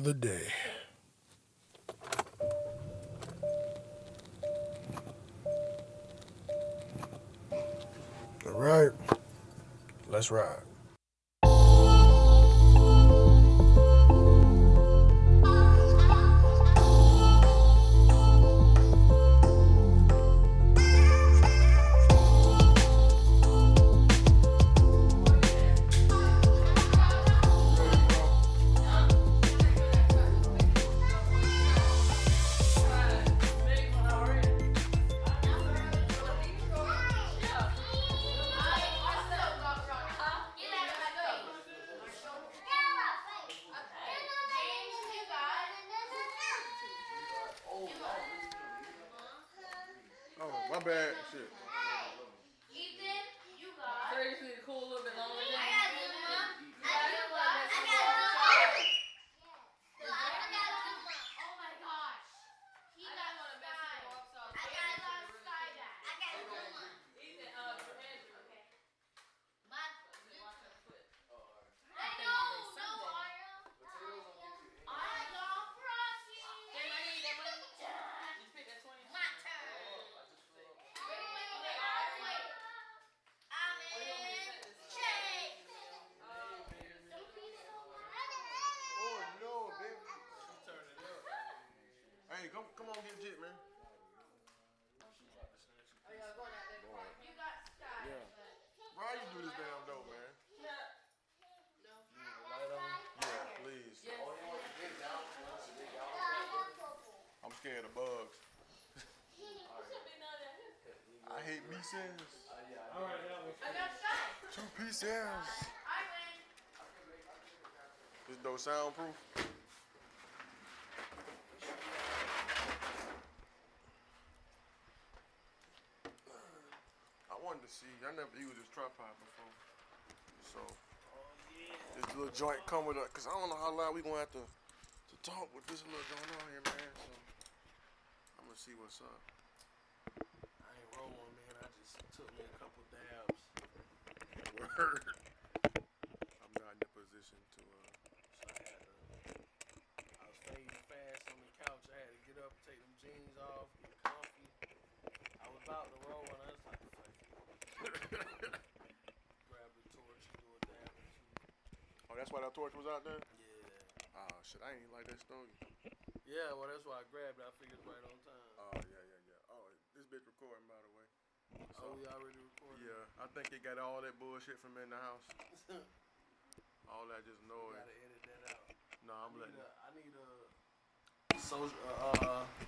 another day. All right, let's ride. Oh, my bad. Shit. Oh no, baby. Hey, come on, get jit, man. Yeah. Why you do this damn dope, man? Yeah, please. I'm scared of bugs. I hate bee cells. 2 pieces. This dope soundproof. I wanted to see. I never used this tripod before, so this little joint come with it. Cause I don't know how loud we gonna have to talk with this little going on here, man. So I'm gonna see what's up. I ain't rolling, man. I just took me a couple dabs. Word. I'm not in the position to. I was fading fast on the couch. I had to get up, take them jeans off, get comfy. I was about to roll, and I was like, fuck it. Grab the torch and do a dab or two. Oh, that's why that torch was out there? Yeah. Oh, shit, I ain't like that story. Yeah, well, that's why I grabbed it. I figured it's right on time. Oh, yeah. Oh, this bitch recording, by the way. So, we already recorded? Yeah, I think it got all that bullshit from in the house. All that just noise. Gotta edit that out. No, I'm letting. I need a social.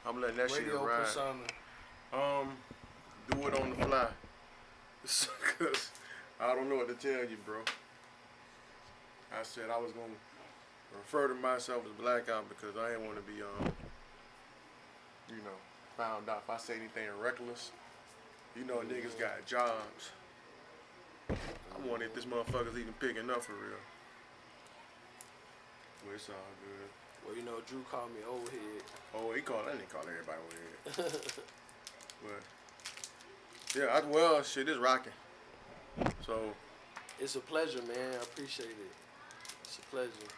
I'm letting that shit radio ride. persona. Do it on the fly. Cause I don't know what to tell you, bro. I said I was gonna refer to myself as Blackout because I ain't want to be found out if I say anything reckless. You know, niggas got jobs. I wonder if this motherfucker's even picking up for real. Well, it's all good. Well, you know, Drew called me old head. Oh, I didn't call everybody old head. But yeah, shit is rocking. So it's a pleasure, man. I appreciate it. It's a pleasure.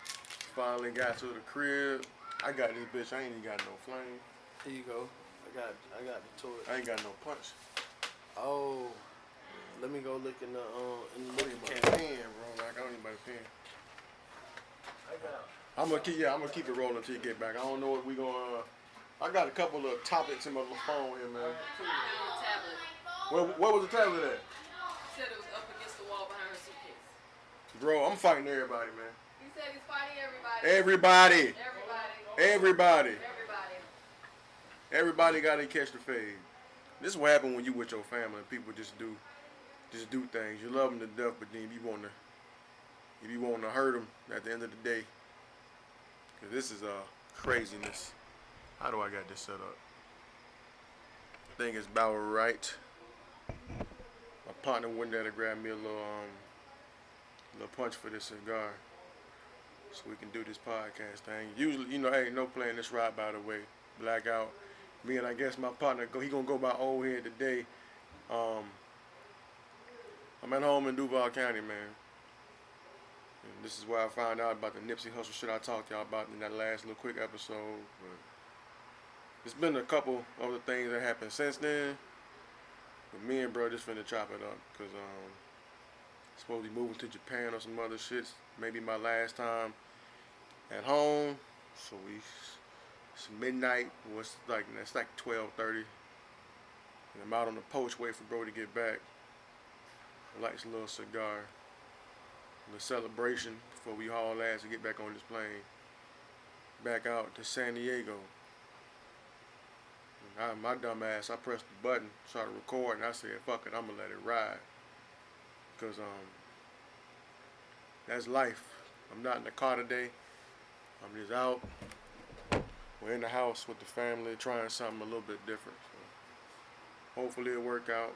Finally got to the crib. I got this bitch. I ain't even got no flame. Here you go. I got the torch. I ain't got no punch. Oh, let me go look in the liquor can. Pen, bro. Like I don't need my pen. I'm gonna keep it rolling until you get back. I don't know what we gonna. I got a couple of topics in my little phone here, man. Where was the tablet at? He said it was up against the wall behind her suitcase. Bro, I'm fighting everybody, man. He said he's fighting everybody. Everybody gotta catch the fade. This is what happens when you with your family and people just do things. You love them to death, but then if you want to hurt them at the end of the day, because this is craziness. How do I got this set up? I think it's about right. My partner went there to grab me a little punch for this cigar, so we can do this podcast thing. Usually, ain't no playing this ride, by the way. Blackout. Me and I guess my partner, he gonna go by old head today. I'm at home in Duval County, man. And this is where I found out about the Nipsey Hussle shit I talked to y'all about in that last little quick episode. But it's been a couple other things that happened since then. But me and bro just finna chop it up. Because supposed to be moving to Japan or some other shit. Maybe my last time at home. So it's midnight. It's like 12:30. And I'm out on the porch waiting for bro to get back. Lights a little cigar. A little celebration before we haul ass to get back on this plane. Back out to San Diego. And my dumb ass, I pressed the button, started recording. I said, fuck it, I'm gonna let it ride. Cause that's life. I'm not in the car today. I'm just out. We're in the house with the family, trying something a little bit different. So hopefully it'll work out.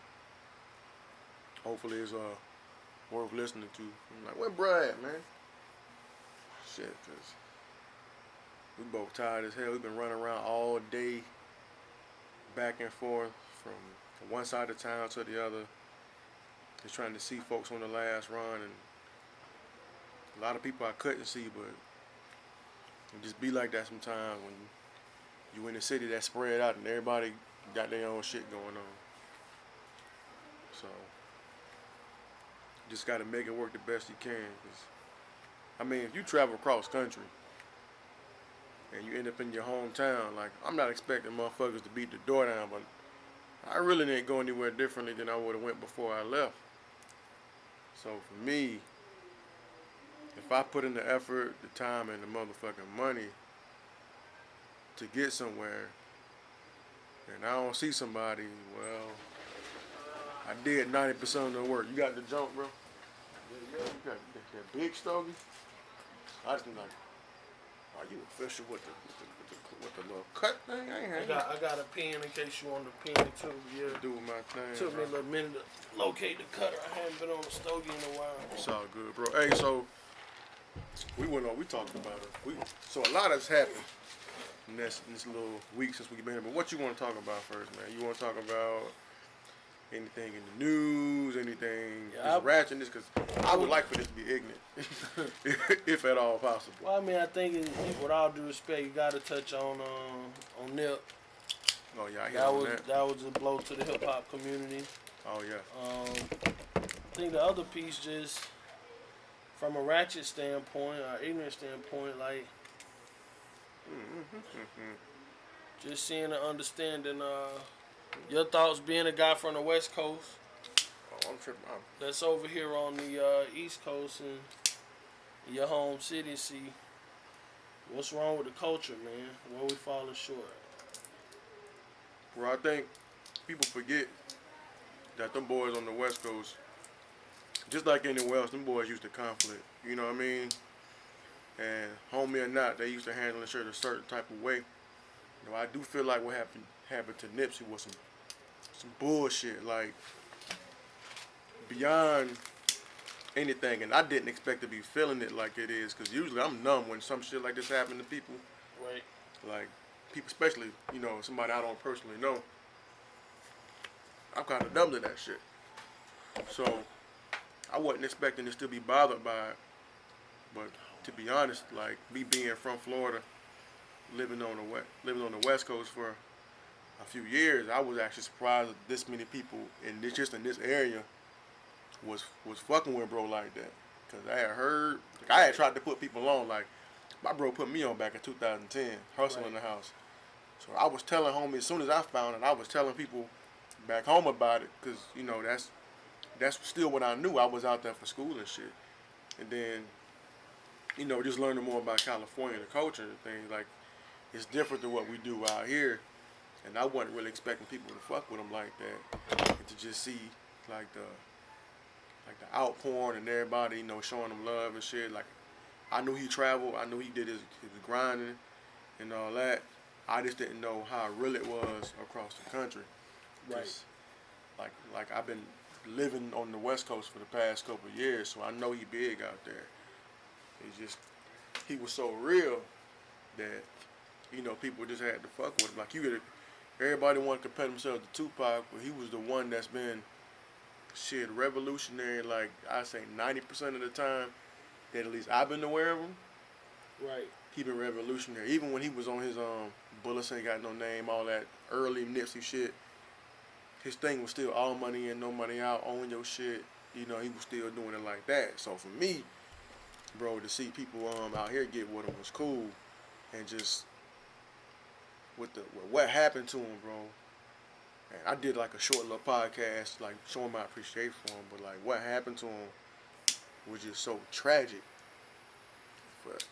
Hopefully it's worth listening to. I'm like, where bruh at, man? Shit, cause we both tired as hell. We've been running around all day, back and forth from one side of town to the other. Just trying to see folks on the last run, and a lot of people I couldn't see, but it just be like that sometimes when you in the city that's spread out and everybody got their own shit going on. So just gotta make it work the best you can. 'Cause, I mean, if you travel across country and you end up in your hometown, like, I'm not expecting motherfuckers to beat the door down, but I really didn't go anywhere differently than I would have went before I left. So for me, if I put in the effort, the time, and the motherfucking money to get somewhere, and I don't see somebody, well, I did 90% of the work. You got the jump, bro? Yeah, you got that big stogie? I just been like, are you official with the little cut thing? I ain't had I got a pen in case you want to pin it too. Yeah. do with my thing. Took me bro. a little minute to locate the cutter. I hadn't been on the stogie in a while. It's all good, bro. Hey, so we talked about it. So a lot has happened in this little week since we've been here. But what you want to talk about first, man? You want to talk about anything in the news, anything just ratchetness? Because I would like for this to be ignorant, if at all possible. Well, I mean, I think with all due respect, you got to touch on Nip. Oh yeah, I hear That was a blow to the hip hop community. Oh yeah. I think the other piece, just from a ratchet standpoint or ignorant standpoint, like just seeing and understanding your thoughts, being a guy from the West Coast Oh, I'm tripping. that's over here on the East Coast and your home city, see what's wrong with the culture, man. Where we falling short. Well, I think people forget that them boys on the West Coast, just like anywhere else, them boys used to conflict. You know what I mean? And homie or not, they used to handle the shit a certain type of way. You know, I do feel like what happened to Nipsey was some bullshit, like beyond anything. And I didn't expect to be feeling it like it is, because usually I'm numb when some shit like this happen to people. Right. Like people, especially somebody I don't personally know. I'm kind of numb to that shit. So I wasn't expecting to still be bothered by it. But to be honest, like me being from Florida, living on the West Coast for a few years, I was actually surprised that this many people in this area was fucking with bro like that. Cause I had heard, I had tried to put people on, like my bro put me on back in 2010, Hussle in the house. So I was telling homies, as soon as I found it, I was telling people back home about it, cause that's still what I knew. I was out there for school and shit, and then just learning more about California, the culture and things, like it's different than what we do out here. And I wasn't really expecting people to fuck with them like that, and to just see like the outpouring and everybody showing them love and shit. Like I knew he traveled, I knew he did his grinding and all that. I just didn't know how real it was across the country. Right. Like I've been living on the West Coast for the past couple of years, so I know he big out there. He was so real that people just had to fuck with him. Like everybody wanted to compare themselves to Tupac, but he was the one that's been revolutionary. Like I say, 90% of the time, that at least I've been aware of him. Right. He been revolutionary. Even when he was on his Bullets Ain't Got No Name, all that early Nipsey shit, his thing was still all money in, no money out, own your shit. You know, he was still doing it like that. So for me, bro, to see people out here get with him was cool, and just with what happened to him, bro. And I did like a short little podcast, like showing my appreciation for him, but like what happened to him was just so tragic.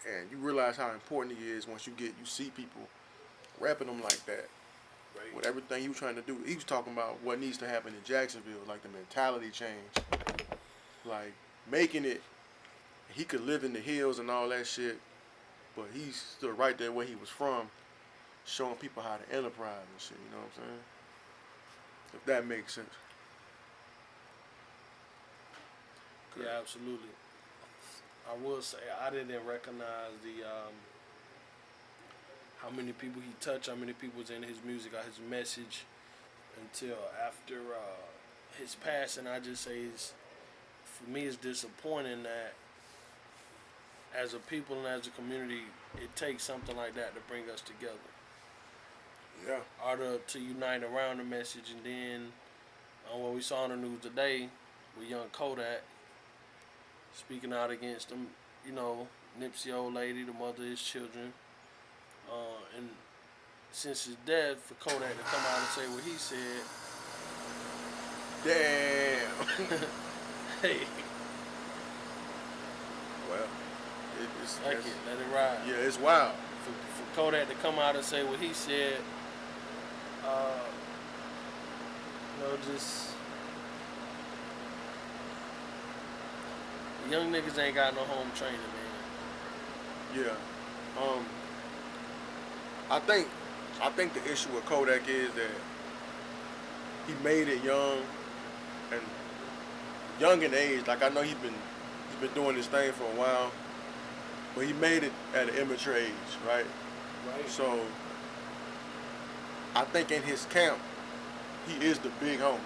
And you realize how important he is once you see people rapping him like that. Right. With everything he was trying to do. He was talking about what needs to happen in Jacksonville, like the mentality change. Like making it, he could live in the hills and all that shit, but he stood right there where he was from, showing people how to enterprise and shit, you know what I'm saying? If that makes sense. Yeah, absolutely. I will say I didn't recognize the how many people he touched, how many people was in his music or his message until after his passing. I just say for me it's disappointing that as a people and as a community it takes something like that to bring us together. Yeah. Or to unite around the message, and then what we saw on the news today with young Kodak speaking out against them, you know, Nipsey old lady, the mother of his children, and since his death, for Kodak to come out and say what he said. Damn. Hey. Well, Like it, let it ride. Yeah, it's wild. For Kodak to come out and say what he said, you know, just young niggas ain't got no home training, man. Yeah. I think the issue with Kodak is that he made it young in age. Like I know he's been doing this thing for a while, but he made it at an immature age, right? Right. So I think in his camp, he is the big homie.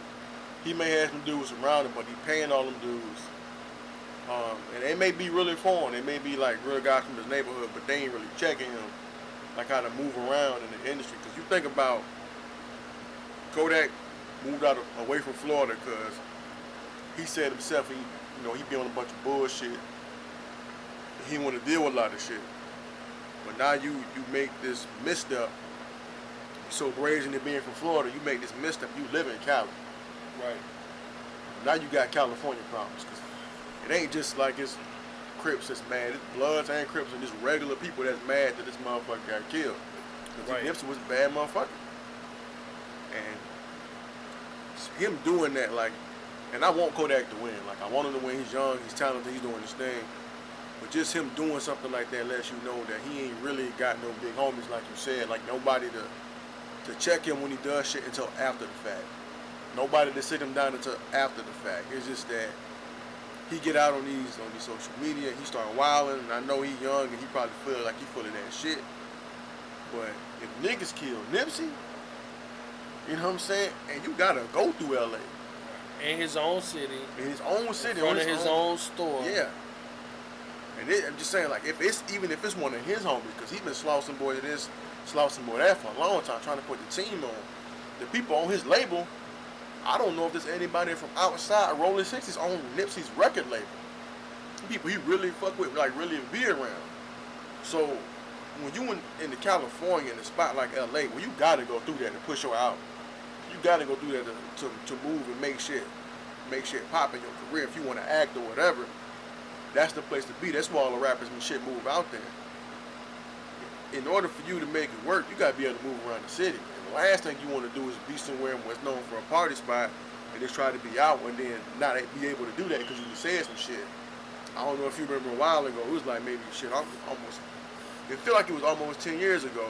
He may have some dudes around him, but he paying all them dudes. And they may be really foreign. They may be like real guys from his neighborhood, but they ain't really checking him, like how to move around in the industry. Because you think about Kodak moved away from Florida because he said himself he be on a bunch of bullshit. He didn't want to deal with a lot of shit. But now you make this misstep. So brazen at being from Florida, you make this misstep. You live in Cali. Right. Now you got California problems. Cause it ain't just like it's Crips that's mad. It's Bloods and Crips and just regular people that's mad that this motherfucker got killed. Because right. Nipsey was a bad motherfucker. And him doing that, like, and I want Kodak to win. Like, I want him to win. He's young, he's talented, he's doing his thing. But just him doing something like that lets you know that he ain't really got no big homies, like you said. Like, nobody to check him when he does shit until after the fact. Nobody to sit him down until after the fact. It's just that he get out on these social media, he start wilding, and I know he young and he probably feel like he full of that shit. But if niggas kill Nipsey, you know what I'm saying? And you gotta go through LA. In his own city. In his own city. In front of his own store. Yeah. And I'm just saying, like, even if it's one of his homies, because he's been slouching boy this, slouching boy that for a long time, trying to put the team on. The people on his label, I don't know if there's anybody from outside Rolling 60s on Nipsey's record label. People he really fuck with, like really be around. So when you in the California in a spot like LA, well, you gotta go through that to push your out. You gotta go through that to move and make shit pop in your career. If you want to act or whatever, that's the place to be. That's where all the rappers and shit move out there. In order for you to make it work, you gotta be able to move around the city. The last thing you want to do is be somewhere what's known for a party spot and just try to be out and then not be able to do that because you said some shit. I don't know if you remember a while ago, it was like maybe it feel like it was almost 10 years ago.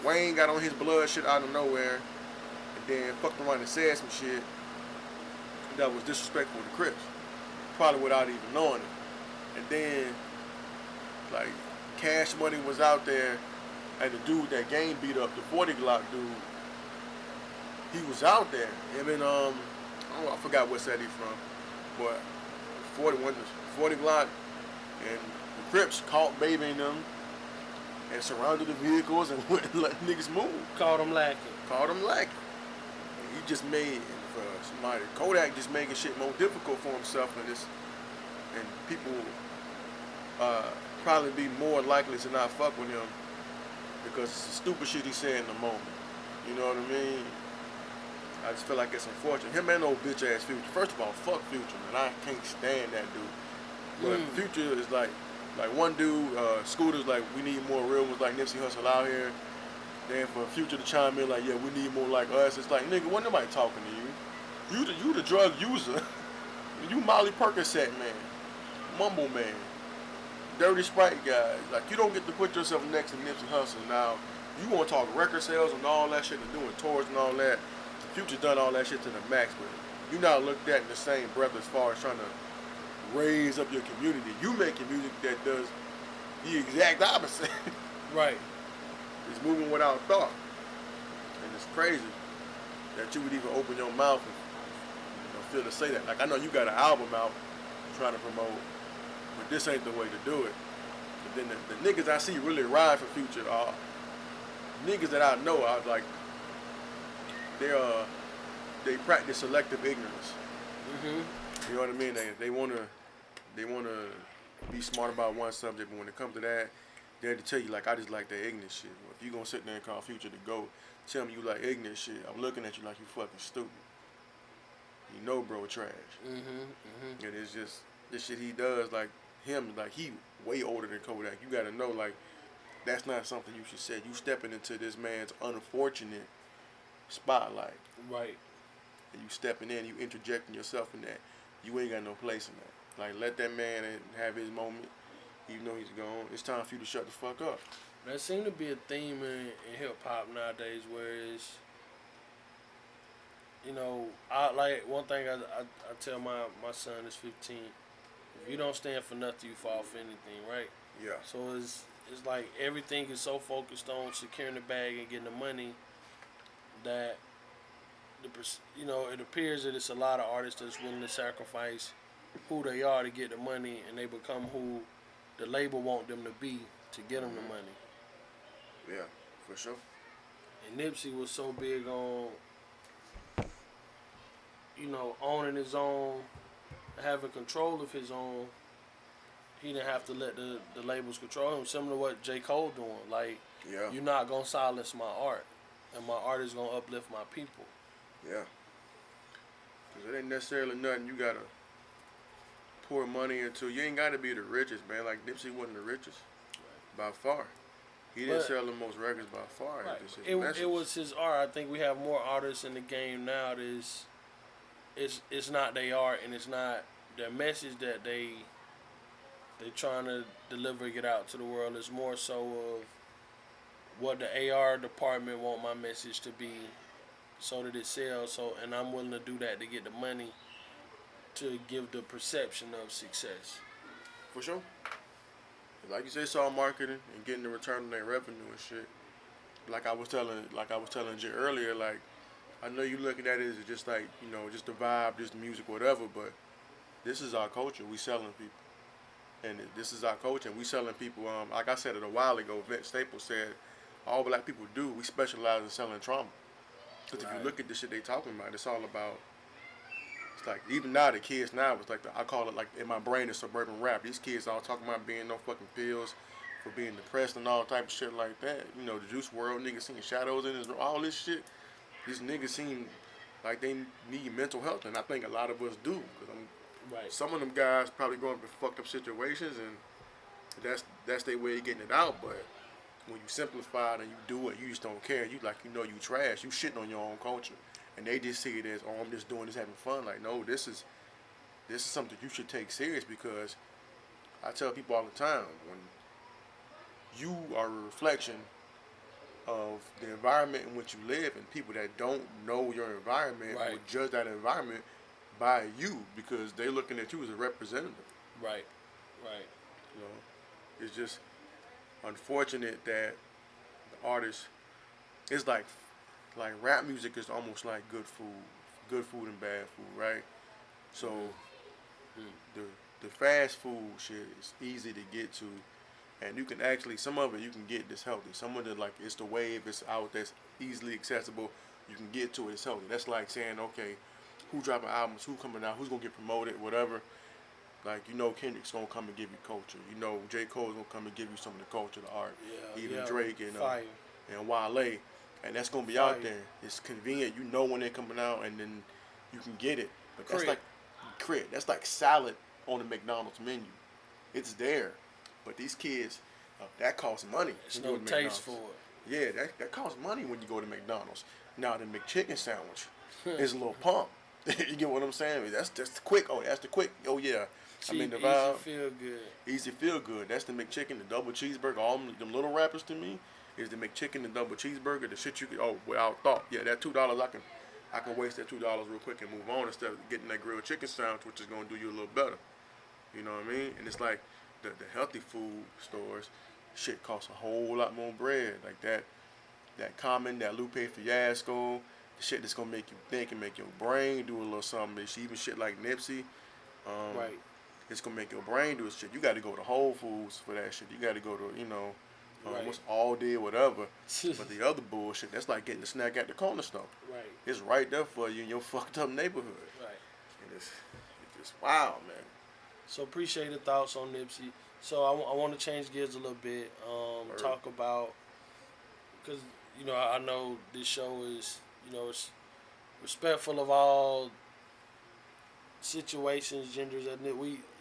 Wayne got on his blood shit out of nowhere and then fucked around and said some shit that was disrespectful to Crips. Probably without even knowing it. And then, like, Cash Money was out there, and the dude that Game beat up, the 40 Glock dude, he was out there. Him and I forgot what set he from, but 40 Glock, And the Crips caught babying them and surrounded the vehicles and wouldn't let niggas move. Called him lacking. Called him lacking. And he just made, for somebody, Kodak just making shit more difficult for himself, and people probably be more likely to not fuck with him because it's the stupid shit he said in the moment. You know what I mean? I just feel like it's unfortunate. Him and old bitch ass Future. First of all, fuck Future, man. I can't stand that dude. But Future is like one dude, Scooter's like, we need more real ones like Nipsey Hussle out here. Then for Future to chime in like, yeah, we need more like us. It's like, nigga, wasn't nobody talking to you. You the drug user. You Molly Percocet man, Mumble man, Dirty Sprite guy. Like, you don't get to put yourself next to Nipsey Hussle. Now, you want to talk record sales and all that shit and doing tours and all that. Future's done all that shit to the max, but you're not looked at in the same breath as far as trying to raise up your community. You making music that does the exact opposite. Right. It's moving without thought. And it's crazy that you would even open your mouth and feel to say that. Like, I know you got an album out trying to promote, but this ain't the way to do it. But then the niggas I see really ride for Future are niggas that I know are like, they practice selective ignorance. You know what I mean? They wanna be smart about one subject, but when it comes to that, they'll tell you like, I just like that ignorant shit. Well, if you gonna sit there and call Future to go, tell me you like ignorant shit, I'm looking at you like you fucking stupid. You know, bro, trash. And it's just this shit he does, like him, like he way older than Kodak. You gotta know, like, that's not something you should say. You stepping into this man's unfortunate spotlight. Right. And you stepping in, you interjecting yourself in that. You ain't got no place in that. Like, let that man have his moment. Even though he's gone, it's time for you to shut the fuck up. There seems to be a theme in hip hop nowadays where it's, you know, I like one thing I tell my son is 15. If you don't stand for nothing, you fall for anything, right? Yeah. So it's like everything is so focused on securing the bag and getting the money that it appears that it's a lot of artists that's willing to sacrifice who they are to get the money, and they become who the label want them to be to get them the money. Yeah, for sure. And Nipsey was so big on, owning his own, having control of his own. He didn't have to let the labels control him. Similar to what J. Cole doing. Like, yeah, you're not gonna silence my art, and my art is gonna uplift my people. Yeah. Cause it ain't necessarily nothing you gotta pour money into. You ain't gotta be the richest, man. Like Nipsey wasn't the richest by far. He didn't sell the most records by far. Right. It was his art. I think we have more artists in the game now. It's not their art, and it's not their message that they trying to deliver, get out to the world. It's more so of what the AR department want my message to be, so that it sells. So, and I'm willing to do that to get the money to give the perception of success. For sure. Like you said, it's all marketing and getting the return on their revenue and shit. Like I was telling Jay earlier, like, I know you looking at it as just like, just the vibe, just the music, whatever, but this is our culture. We selling people. And this is our culture, and we selling people, like I said it a while ago, Vince Staples said, all black people do, we specialize in selling trauma. Because if you look at the shit they talking about, it's all about, it's like, even now, the kids now, it's like, I call it like, in my brain, it's suburban rap. These kids all talking about being no fucking pills, for being depressed and all type of shit like that. The Juice World niggas seeing shadows in his, all this shit. These niggas seem like they need mental health, and I think a lot of us do. Cause some of them guys probably going through fucked up situations, and that's their way of getting it out. But when you simplify it and you do it, you just don't care. You you trash. You shitting on your own culture, and they just see it as, oh, I'm just doing this, having fun. Like, no, this is something you should take serious, because I tell people all the time, when you are a reflection of the environment in which you live, and people that don't know your environment will judge that environment by you, because they're looking at you as a representative. Right. It's just unfortunate that the artists, it's like rap music is almost like good food and bad food, right? So the fast food shit is easy to get to, and you can actually some of it you can get that's healthy. Some of it like it's the wave, it's out that's easily accessible. You can get to it, it's healthy. That's like saying, okay, who dropping albums, who coming out, who's gonna get promoted, whatever. Like Kendrick's gonna come and give you culture. J. Cole's gonna come and give you some of the culture, the art. Yeah, Even yeah, Drake fire. And Wale, and that's gonna be Fire. out there. It's convenient. You know when they're coming out, and then you can get it. But that's Crit. like crit. That's like salad on the McDonald's menu. It's there, but these kids, that costs money. There's when you no go to taste for McDonald's. Yeah, that costs money when you go to McDonald's. Now the McChicken sandwich is a little pump. You get what I'm saying? That's just quick. Oh, that's the quick. Oh yeah. Cheap, Duval, easy, feel good. Easy feel good. That's the McChicken, the double cheeseburger. All them little rappers to me is the McChicken, the double cheeseburger, the shit you can. Oh, without thought. Yeah, that $2 I can waste that $2 real quick and move on instead of getting that grilled chicken sandwich, which is gonna do you a little better. You know what I mean? And it's like the healthy food stores, shit costs a whole lot more bread. Like that Common, that Lupe Fiasco, the shit that's gonna make you think and make your brain do a little something. Even shit like Nipsey. Right. It's gonna make your brain do shit. You got to go to Whole Foods for that shit. You got to go to Right. what's All Day, whatever. But the other bullshit, that's like getting the snack at the corner store. Right. It's right there for you in your fucked up neighborhood. Right. And it's just wow, man. So appreciate the thoughts on Nipsey. So I want to change gears a little bit. Word. Talk about, because I know this show is it's respectful of all situations, genders, and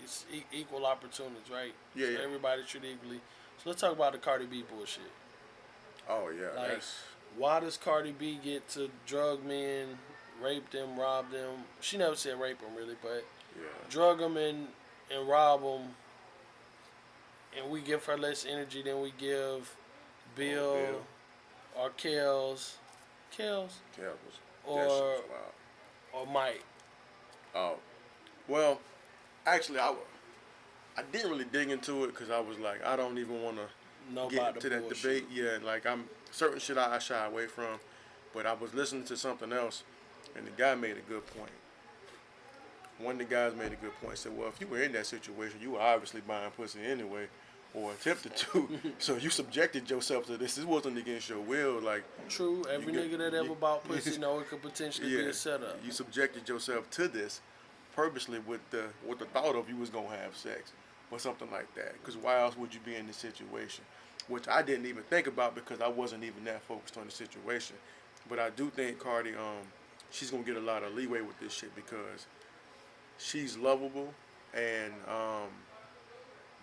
it's equal opportunities, right? Yeah, so yeah. Everybody treated equally. So let's talk about the Cardi B bullshit. Oh yeah, Like, that's why does Cardi B get to drug men, rape them, rob them? She never said rape them really, but yeah. drug them and rob them, and we give her less energy than we give Bill. Or Kels, Terrible. or That shit was wild. or Mike. Oh, well, actually, I didn't really dig into it because I was like, I don't even want to Know get about into the that bullshit. debate. Yeah, like I'm certain shit I shy away from, but I was listening to something else, and the guy made a good point. One of the guys made a good point. He said, well, if you were in that situation, you were obviously buying pussy anyway, or attempted to. So you subjected yourself to this. This wasn't against your will. Like, True, every you nigga that ever bought pussy know it could potentially be a setup. you subjected yourself to this purposely with the thought of you was gonna have sex or something like that. Because why else would you be in this situation? Which I didn't even think about because I wasn't even that focused on the situation. But I do think Cardi, she's gonna get a lot of leeway with this shit because she's lovable and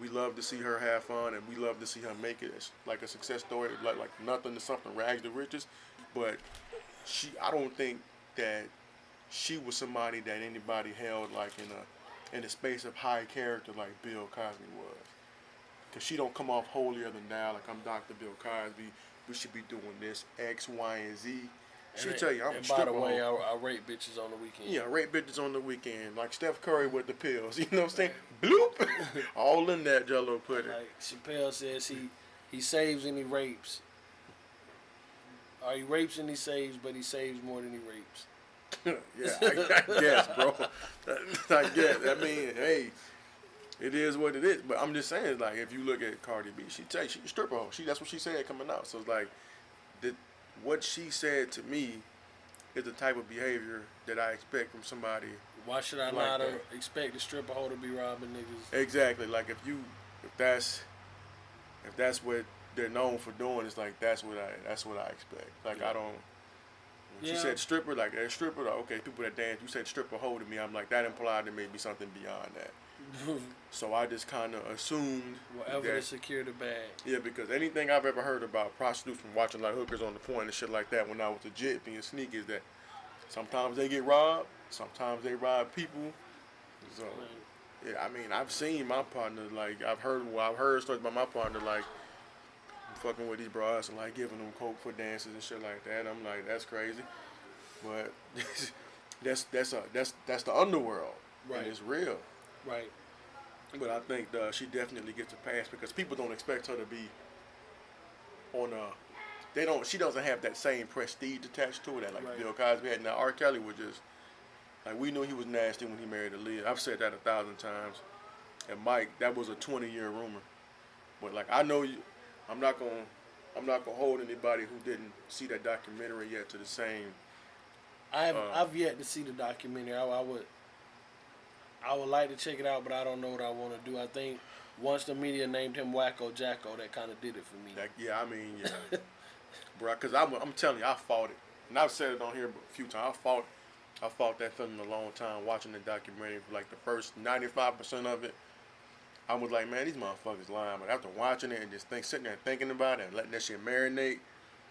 we love to see her have fun and we love to see her make it. It's like a success story, like nothing to something, rags to riches. But I don't think that she was somebody that anybody held like in a space of high character like Bill Cosby was. Cause she don't come off holier than thou like I'm Dr. Bill Cosby. We should be doing this X, Y, and Z. She'll tell you I'm a And by stripper. the way, I rape bitches on the weekend. Yeah, rape bitches on the weekend, like Steph Curry with the pills. You know what I'm saying? Bloop, all in that Jello pudding. Like Chappelle says, he saves and he rapes. Or he rapes and he saves, but he saves more than he rapes. Yeah, I guess, bro. I guess. I mean, hey, it is what it is. But I'm just saying, like, if you look at Cardi B, she's a stripper hoe. That's what she said coming out. So it's like, what she said to me is the type of behavior that I expect from somebody. Why should I like not that. expect a stripper hoe to be robbing niggas? Exactly. Like if that's what they're known for doing, it's like that's what I expect. Like Yeah. I don't. When she Yeah. said stripper, like a stripper, like, okay, people that dance. You said stripper hoe to me. I'm like that implied there may be something beyond that. So I just kind of assumed Whatever that, to secure the bag. yeah, because anything I've ever heard about prostitutes from watching like hookers on the point and shit like that when I was legit being sneaky is that sometimes they get robbed, sometimes they rob people. So yeah, I mean I've seen my partner like I've heard stories about my partner like fucking with these bras and like giving them coke for dances and shit like that. I'm like that's crazy, but that's the underworld, Right. And it's real. Right. But I think she definitely gets a pass because people don't expect her to be on a. She doesn't have that same prestige attached to it that like Right. Bill Cosby had. Now R. Kelly was just like we knew he was nasty when he married Aaliyah. I've said that 1,000 times. and Mike, that was a 20-year rumor. But like I know you, I'm not gonna I'm not gonna hold anybody who didn't see that documentary yet to the same. I've yet to see the documentary. I would like to check it out, but I don't know what I want to do. I think once the media named him Wacko Jacko, that kind of did it for me. Like, yeah, I mean, yeah, bro. Cause I'm telling you, I fought it, and I've said it on here a few times. I fought that feeling a long time watching the documentary. For like the first 95% of it, I was like, man, these motherfuckers lying. But after watching it and just sitting there thinking about it and letting that shit marinate,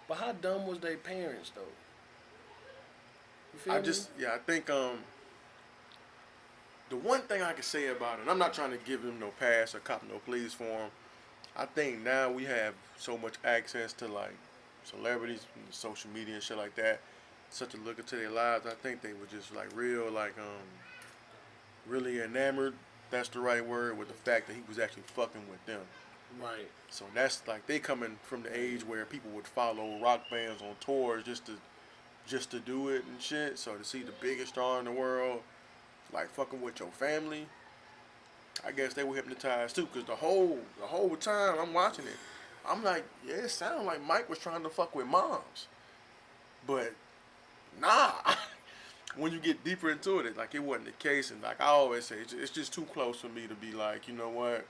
But how dumb was their parents though? You feel I me? just, yeah, I think the one thing I can say about it, and I'm not trying to give them no pass or cop no pleas for them. I think now we have so much access to like celebrities, and social media and shit like that. Such a look into their lives. I think they were just like real, like really enamored. That's the right word, with the fact that he was actually fucking with them. Right. So that's like they coming from the age where people would follow rock bands on tours just to do it and shit. So to see the biggest star in the world like fucking with your family, I guess they were hypnotized too. Cause the whole time I'm watching it, I'm like, yeah, it sounded like Mike was trying to fuck with moms, but nah. When you get deeper into it, like it wasn't the case. And like I always say, it's just too close for me to be like, you know what,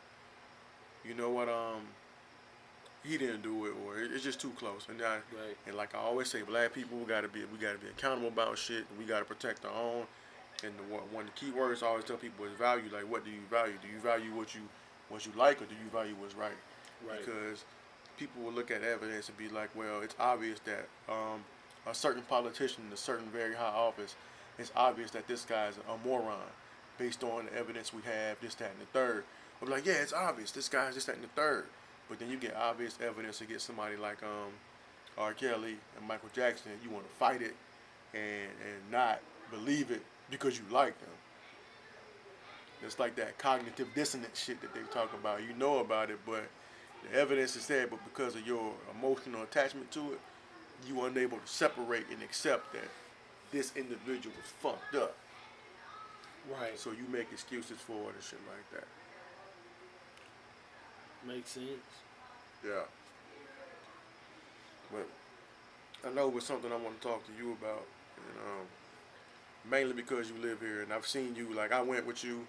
he didn't do it, or it's just too close. And Right. and like I always say, black people we gotta be accountable about shit. We gotta protect our own. And one of the key words I always tell people is value. Like, what do you value? Do you value what you like, or do you value what's right? Right. Because people will look at evidence and be like, well, it's obvious that a certain politician in a certain very high office, it's obvious that this guy's a moron based on the evidence we have, this, that, and the third. We're like, yeah, it's obvious. This guy's this, that, and the third. But then you get obvious evidence against somebody like R. Kelly and Michael Jackson. You want to fight it and not believe it because you like them. It's like that cognitive dissonance shit that they talk about. You know about it, but the evidence is there, but because of your emotional attachment to it, you unable to separate and accept that this individual was fucked up. Right. So you make excuses for it and shit like that. Makes sense. Yeah. But I know it's something I want to talk to you about, and mainly because you live here, and I've seen you. Like I went with you,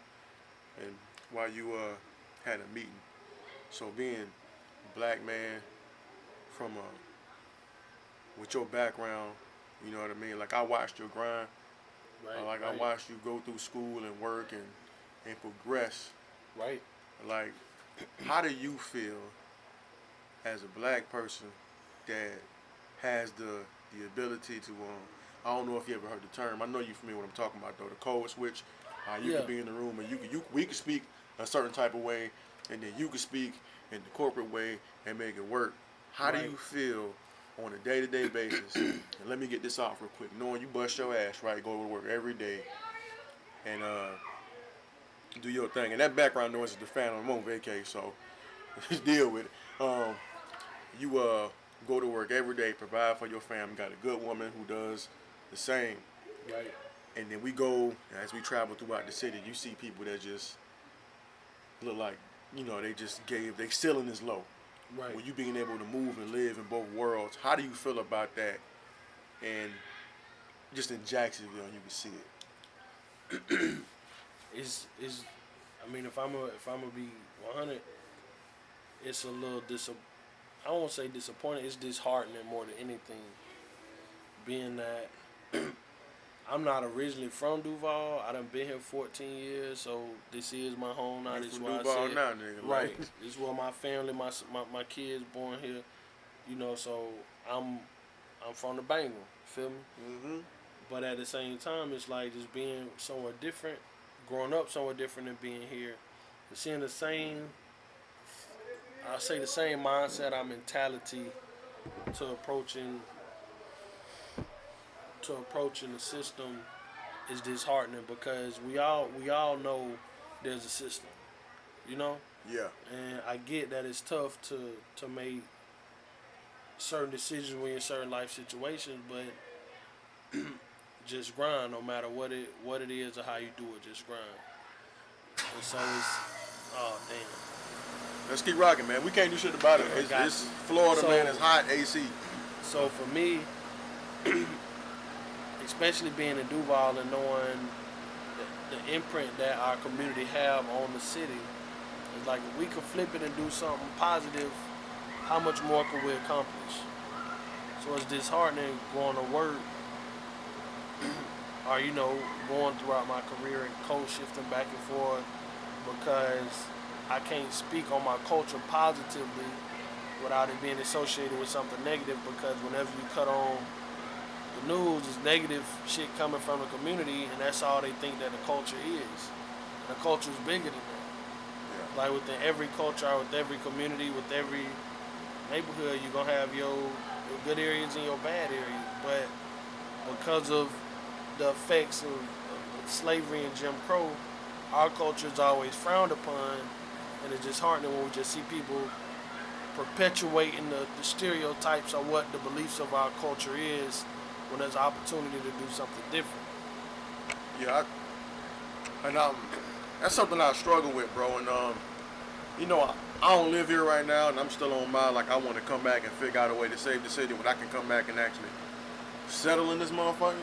and while you had a meeting. So being a black man from with your background, you know what I mean. Like I watched your grind. Right. I watched you go through school and work and progress. Right. Like, how do you feel as a black person that has the ability to I don't know if you ever heard the term. I know you're familiar with what I'm talking about though. The code switch. You could be in the room and we could speak a certain type of way, and then you could speak in the corporate way and make it work. How do you feel on a day-to-day basis? And let me get this off real quick. Knowing you bust your ass, right? Go to work every day and do your thing. And that background noise is the fan on vacay, so deal with it. You go to work every day, provide for your family. Got a good woman who does the same. Right. And then we go, as we travel throughout the city, you see people that just look like, they ceiling is low. Right. When you being able to move and live in both worlds, how do you feel about that? And just in Jacksonville, you can see it. Is I mean, if I'm gonna be 100, it's a little I won't say disappointing. It's disheartening more than anything. Being that I'm not originally from Duval. I done been here 14 years, so this is my home now. You This is from where Duval I said, now, nigga. right. This is where my family, my kids born here. So I'm from the Bengal. Feel me? Mm-hmm. But at the same time, it's like just being somewhere different, growing up somewhere different than being here, and seeing the same. I say the same mindset, our mentality to approaching the system is disheartening because we all know there's a system, Yeah. and I get that it's tough to make certain decisions when you're in certain life situations, but just grind no matter what it is or how you do it. Just grind. And so it's, oh damn. Let's keep rocking, man. We can't do shit about it. It's Florida, So- man. It's hot, AC. So for me, especially being in Duval and knowing the imprint that our community have on the city, it's like if we could flip it and do something positive, how much more could we accomplish? So it's disheartening going to work or, going throughout my career and code shifting back and forth because I can't speak on my culture positively without it being associated with something negative, because whenever you cut on the news, it's negative shit coming from the community, and that's all they think that the culture is. And the culture is bigger than that. Yeah. Like within every culture, with every community, with every neighborhood, you're going to have your good areas and your bad areas. But because of the effects of slavery and Jim Crow, our culture is always frowned upon, and it's disheartening when we just see people perpetuating the stereotypes of what the beliefs of our culture is when there's opportunity to do something different. Yeah, that's something I struggle with, bro. And I don't live here right now, and I'm still on my I want to come back and figure out a way to save the city when I can come back and actually settle in this motherfucker.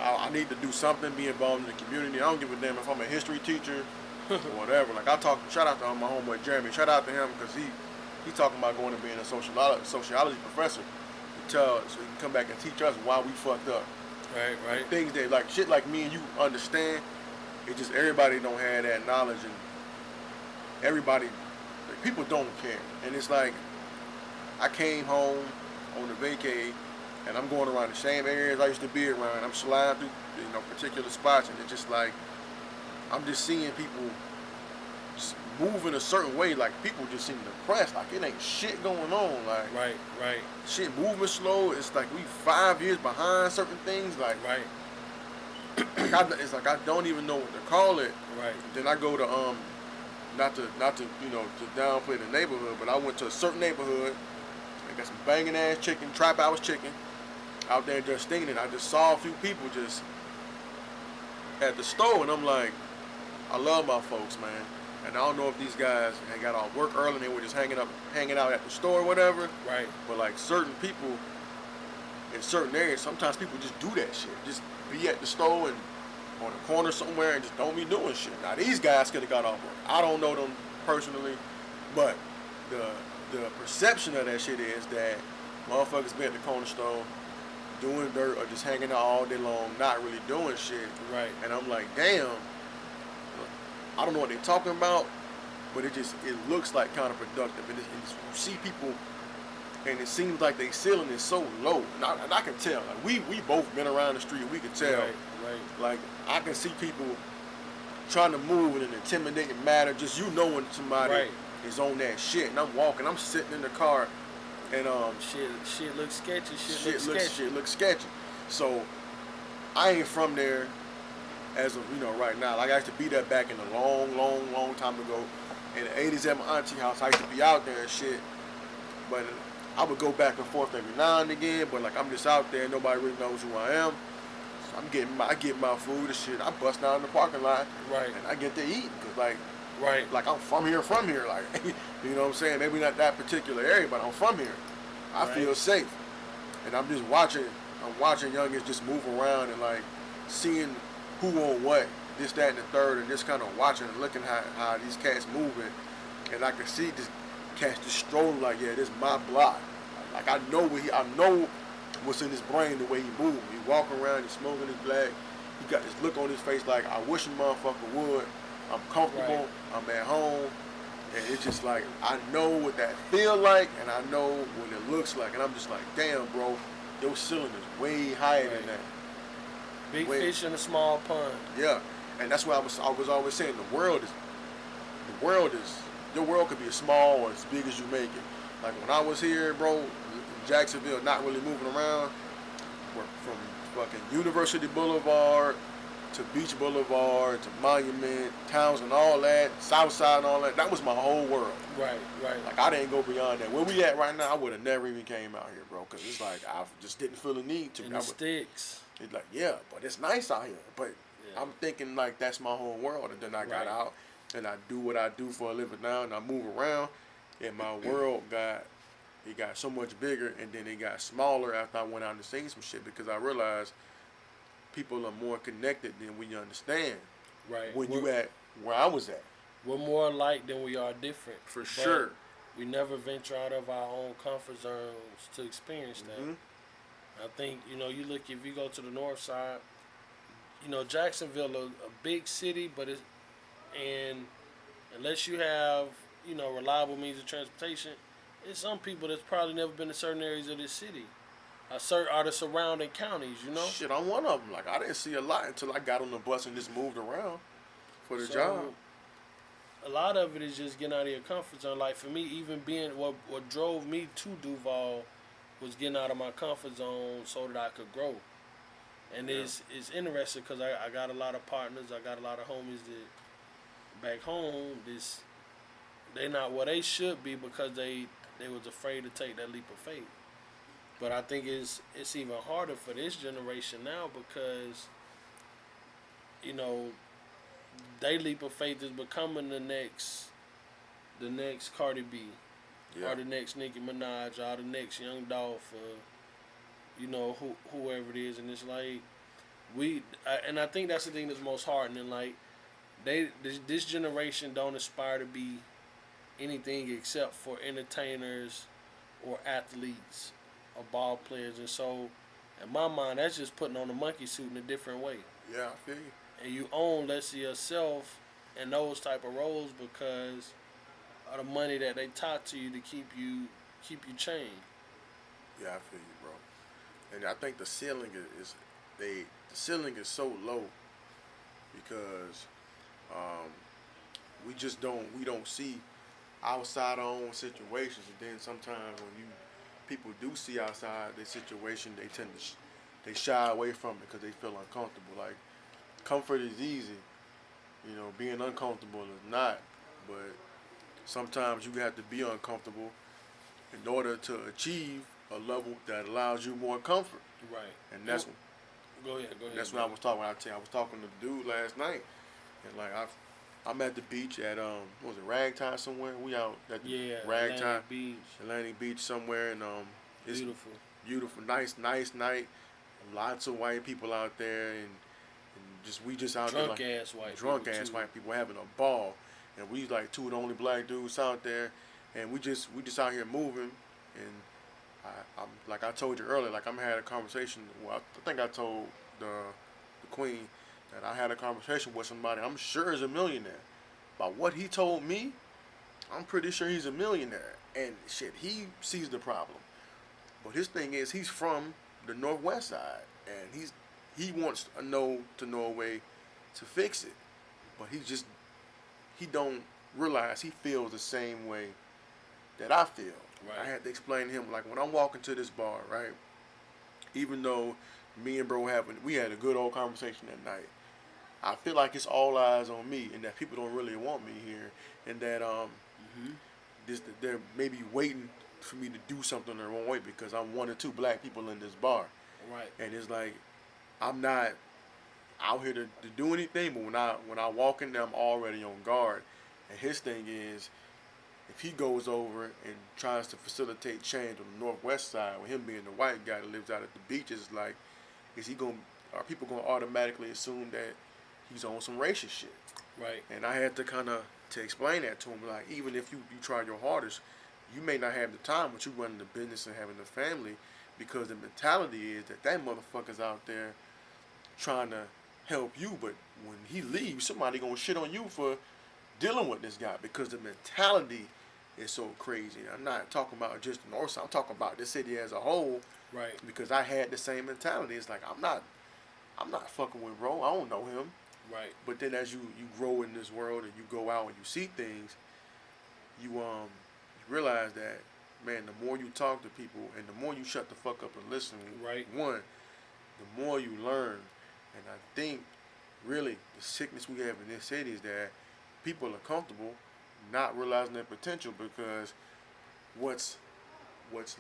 I need to do something, be involved in the community. I don't give a damn if I'm a history teacher or whatever. Shout out to my homeboy Jeremy. Shout out to him because he talking about going and being a sociology professor so he can come back and teach us why we fucked up. Right. Things that shit like me and you understand. It's just everybody don't have that knowledge, and everybody, people don't care. And it's like I came home on the vacay, and I'm going around the same areas I used to be around. I'm sliding through particular spots, and it's just like I'm just seeing people just move in a certain way. Like people just seem depressed. Like it ain't shit going on. Like Right. shit moving slow. It's like we 5 years behind certain things. Like Right. it's like I don't even know what to call it. Right. Then I go to not to to downplay the neighborhood, but I went to a certain neighborhood and got some banging ass chicken, trap house chicken out there just stinging it. I just saw a few people just at the store, and I'm like, I love my folks, man. And I don't know if these guys had got off work early and they were just hanging out at the store or whatever. Right. But like certain people in certain areas, sometimes people just do that shit. Just be at the store and on a corner somewhere and just don't be doing shit. Now these guys could have got off work. I don't know them personally, but the perception of that shit is that motherfuckers be at the corner store doing dirt or just hanging out all day long, not really doing shit. Right. And I'm like, damn, I don't know what they're talking about, but it looks like counterproductive. And you see people, and it seems like their ceiling is so low. And I can tell. Like we both been around the street. We can tell. Right. Like I can see people trying to move in an intimidating manner. Just when somebody is on that shit. And I'm walking. I'm sitting in the car, and shit looks sketchy. Shit looks sketchy. So I ain't from there as of right now. Like I used to be there back in a long time ago. In the 80s at my auntie house, I used to be out there and shit. But I would go back and forth every now and again. But like I'm just out there, nobody really knows who I am. So I get my food and shit. I bust down in the parking lot, Right. and I get to eat because Right. like I'm from here, like you know what I'm saying. Maybe not that particular area, but I'm from here. I feel safe, and I'm just watching. I'm watching youngins just move around and like seeing who on what, this, that, and the third, and just kind of watching and looking how these cats moving, and I can see this cats just strolling like, yeah, this is my block. Like I know what's in his brain the way he moves. He walking around, he's smoking his black. He got this look on his face like I wish a motherfucker would. I'm comfortable. I'm at home. And it's just like, I know what that feel like, and I know what it looks like. And I'm just like, damn, bro, your ceiling is way higher than that. Big fish in a small pond. Yeah. And that's why I was always saying your world could be as small or as big as you make it. Like when I was here, bro, in Jacksonville, not really moving around, from fucking University Boulevard to Beach Boulevard to Monument, Townsend, all that, Southside and all that. That was my whole world. Right. Like I didn't go beyond that. Where we at right now, I would have never even came out here, bro, because it's like I just didn't feel the need to. In the sticks. It's like, yeah, but it's nice out here. But Yeah. I'm thinking like that's my whole world, and then I got Right. out and I do what I do for a living now, and I move around, and my world got so much bigger, and then it got smaller after I went out and seen some shit because I realized people are more connected than we understand. Right. When you at where I was at, We're more alike than we are different. for But sure. we never venture out of our own comfort zones to experience that. Hmm. I think, you look, if you go to the north side, Jacksonville a big city, but and unless you have, reliable means of transportation, it's some people that's probably never been to certain areas of this city. Are the surrounding counties. Shit, I'm one of them. Like I didn't see a lot until I got on the bus and just moved around for the job. A lot of it is just getting out of your comfort zone. Like for me, even being what drove me to Duval was getting out of my comfort zone so that I could grow. And Yeah. it's interesting because I got a lot of partners. I got a lot of homies that back home they not where they should be because they was afraid to take that leap of faith. But I think it's even harder for this generation now because they leap of faith is becoming the next Cardi B Yeah. or the next Nicki Minaj or the next Young Dolph or whoever it is, and it's like and I think that's the thing that's most heartening. Like this generation don't aspire to be anything except for entertainers or athletes or ball players, and so in my mind that's just putting on a monkey suit in a different way. Yeah, I feel you. And you own less of yourself in those type of roles because of the money that they taught to you to keep you chained. Yeah, I feel you, bro. And I think the ceiling the ceiling is so low because we don't see outside our own situations, and then sometimes when people do see outside their situation, they tend to they shy away from it because they feel uncomfortable. Like comfort is easy, being uncomfortable is not. But sometimes you have to be uncomfortable in order to achieve a level that allows you more comfort. Right. And that's Go ahead. that's what I was talking. I was talking to the dude last night, and like I'm at the beach at what was it, Ragtime somewhere? We out at the Ragtime Atlantic Beach. somewhere, and it's Beautiful. beautiful, nice night. Lots of white people out there, and we just out Drunk there like ass white drunk people ass too. white people having a ball, and we like two of the only black dudes out there, and we just out here moving, and I'm like I told you earlier, like I'm had a conversation. Well, I think I told the queen that I had a conversation with somebody I'm sure is a millionaire. By what he told me, I'm pretty sure he's a millionaire, and shit, he sees the problem. But his thing is he's from the Northwest side, and he wants to know a way to fix it, but he don't realize he feels the same way that I feel. Right. I had to explain to him like when I'm walking to this bar, right? Even though me and bro we had a good old conversation that night, I feel like it's all eyes on me, and that people don't really want me here, and that they're maybe waiting for me to do something the wrong way because I'm one or two black people in this bar. Right. And it's like I'm not out here to do anything, but when I walk in there, I'm already on guard. And his thing is, if he goes over and tries to facilitate change on the Northwest side, with him being the white guy that lives out at the beaches, like, are people gonna automatically assume that he's on some racist shit? Right. And I had to explain that to him, like, even if you try your hardest, you may not have the time, but you running the business and having the family, because the mentality is that motherfucker's out there trying to help you, but when he leaves, somebody gonna shit on you for dealing with this guy because the mentality is so crazy. I'm not talking about just the north side. I'm talking about the city as a whole. Right. Because I had the same mentality. It's like I'm not fucking with bro. I don't know him. Right. But then as you grow in this world and you go out and you see things, you realize that, man, the more you talk to people and the more you shut the fuck up and listen, Right. the more you learn. And I think really the sickness we have in this city is that people are comfortable not realizing their potential, because what's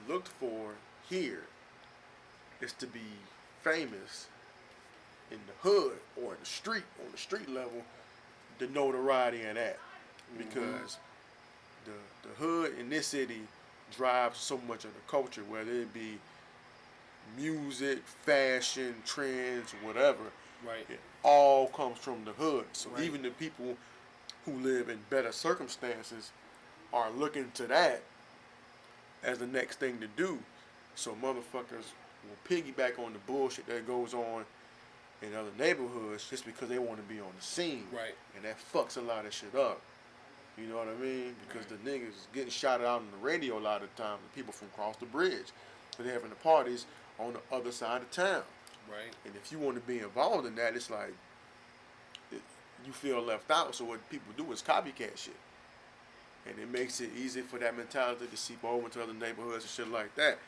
looked for here is to be famous in the hood or in the street, on the street level, the notoriety in that. Because the hood in this city drives so much of the culture, whether it be music, fashion, trends, whatever. Right. It all comes from the hood. So Right. even the people who live in better circumstances are looking to that as the next thing to do. So motherfuckers will piggyback on the bullshit that goes on in other neighborhoods just because they want to be on the scene. Right. And that fucks a lot of shit up. You know what I mean? Because the niggas getting shouted out on the radio a lot of times, the people from across the bridge. So they're having the parties on the other side of town. Right. And if you want to be involved in that, it's like you feel left out. So what people do is copycat shit. And it makes it easy for that mentality to seep over into other neighborhoods and shit like that.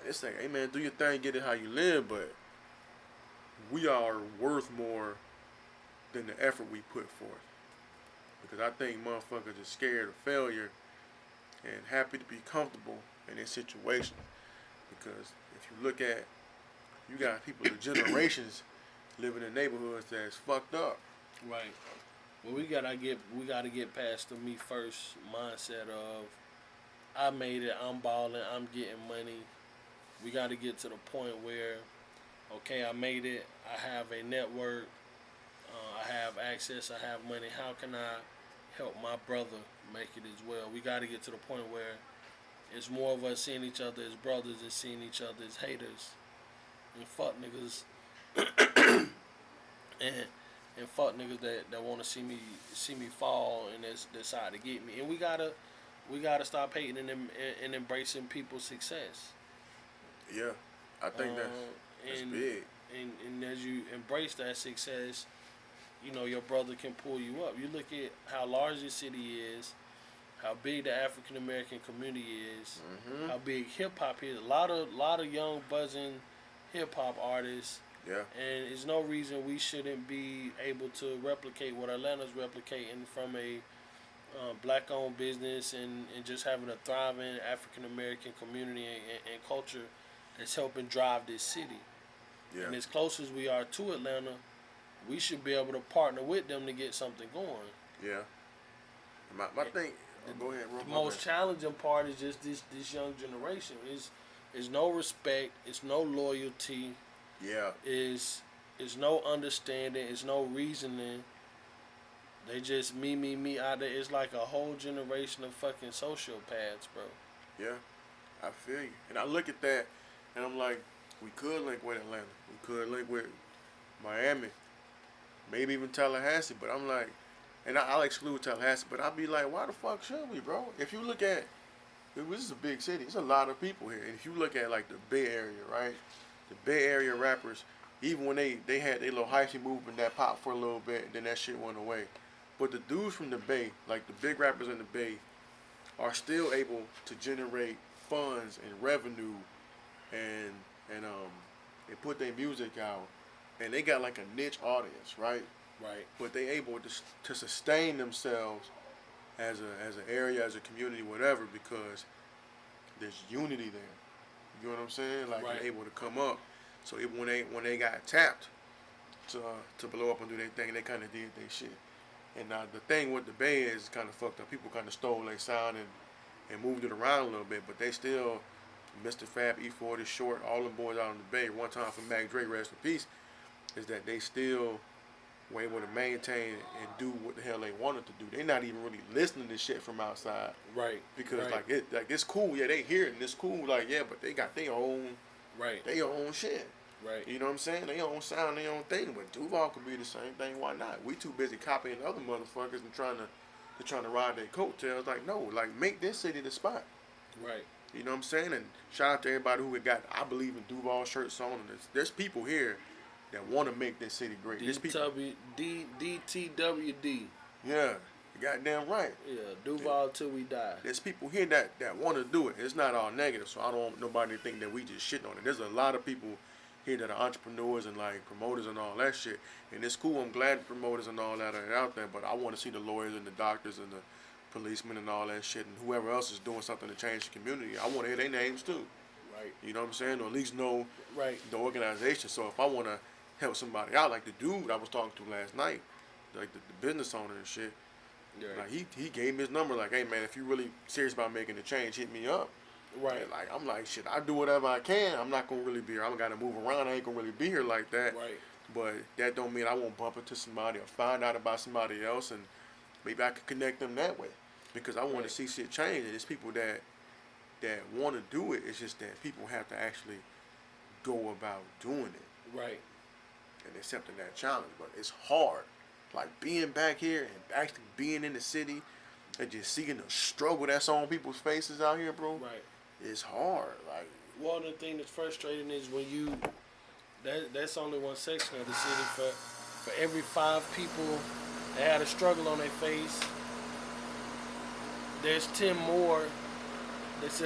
And it's like, hey man, do your thing, get it how you live, but we are worth more than the effort we put forth. Because I think motherfuckers are scared of failure and happy to be comfortable in their situation. Because if you look at, you got people of generations living in neighborhoods that's fucked up. Right. Well, we gotta get past the me first mindset of I made it, I'm balling, I'm getting money. We gotta get to the point where, okay, I made it, I have a network, I have access, I have money. How can I help my brother make it as well? We gotta get to the point where it's more of us seeing each other as brothers and seeing each other as haters and fuck niggas and fuck niggas that want to see me fall and that's decide to get me. And we gotta stop hating and embracing people's success. Yeah, I think that's big. And as you embrace that success, you know your brother can pull you up. You look at how large this city is, how big the African American community is, how big hip hop is. A lot of young buzzing hip hop artists. Yeah. And there's no reason we shouldn't be able to replicate what Atlanta's replicating from a black-owned business and just having a thriving African-American community and culture that's helping drive this city. Yeah. And as close as we are to Atlanta, we should be able to partner with them to get something going. Yeah. My thing, go ahead, Ro. The most challenging part is just this young generation. Is no respect, it's no loyalty. Yeah. Is no understanding, it's no reasoning. They just me out there. It's like a whole generation of fucking sociopaths, bro. Yeah, I feel you. And I look at that and I'm like, we could link with Atlanta. We could link with Miami. Maybe even Tallahassee. But I'm like, and I'll exclude Tallahassee, but I'll be like, why the fuck should we, bro? If you look at, this is a big city. There's a lot of people here. And if you look at like the Bay Area, right? The Bay Area rappers, even when they had their little hyphy movement that popped for a little bit, and then that shit went away. But the dudes from the Bay, like the big rappers in the Bay, are still able to generate funds and revenue, and they put their music out, and they got like a niche audience, right? Right. But they able to sustain themselves as an area, as a community, whatever, because there's unity there. You know what I'm saying? Like Right. they're able to come up. So when they got tapped to blow up and do their thing, they kind of did their shit. And the thing with the Bay is kind of fucked up. People kind of stole their sound and moved it around a little bit, but they still, Mr. Fab, E40, Short, all them boys out in the Bay. One time for Mac Dre, rest in peace, is that they still were able to maintain and do what the hell they wanted to do. They're not even really listening to shit from outside. Right. Because right. it's cool, yeah, they hear it and it's cool, like, yeah, but they got their own shit. Right. You know what I'm saying? They own sound, their own thing. But Duval could be the same thing. Why not? We too busy copying other motherfuckers and trying to ride their coattails. Like, no, like make this city the spot. Right. You know what I'm saying? And shout out to everybody who got I Believe in Duval shirts on. And there's people here that want to make this city great. DTWD. Yeah, you goddamn right. Yeah, Duval till we die. There's people here that want to do it. It's not all negative, so I don't want nobody to think that we just shitting on it. There's a lot of people here that are entrepreneurs and like promoters and all that shit. And it's cool. I'm glad the promoters and all that are out there, but I want to see the lawyers and the doctors and the policemen and all that shit and whoever else is doing something to change the community. I want to hear their names too. Right. You know what I'm saying? Or at least know right. the organization. So if I want to help somebody out. Like the dude I was talking to last night, like the business owner and shit. Yeah. Like he gave me his number. Like, hey man, if you really serious about making a change, hit me up. Right. And like I'm like, shit, I do whatever I can. I'm not gonna really be here. I'm gonna move around. I ain't gonna really be here like that. Right. But that don't mean I won't bump into somebody or find out about somebody else, and maybe I could connect them that way. Because I want to see shit change. And it's people that want to do it. It's just that people have to actually go about doing it. Right. And accepting that challenge. But it's hard. Like being back here and actually being in the city and just seeing the struggle that's on people's faces out here, bro. Right. It's hard. Like, one of the things that's frustrating is when you that's only one section of the city. For every 5 people that had a struggle on their face, there's 10 more that's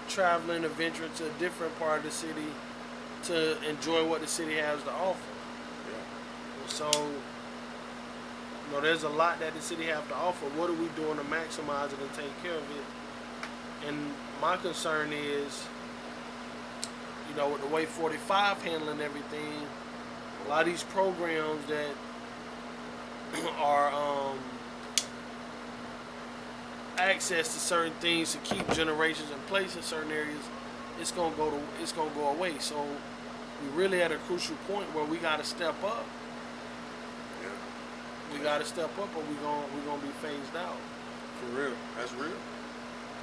traveling, adventuring to a different part of the city to enjoy what the city has to offer. yeah. So, there's a lot that the city have to offer. What are we doing to maximize it and take care of it? And my concern is, with the way 45 handling everything, a lot of these programs that are access to certain things to keep generations in place in certain areas, it's gonna go away. So we really at a crucial point where we gotta step up. Yeah. We gotta step up, or we're gonna be phased out. For real. That's real.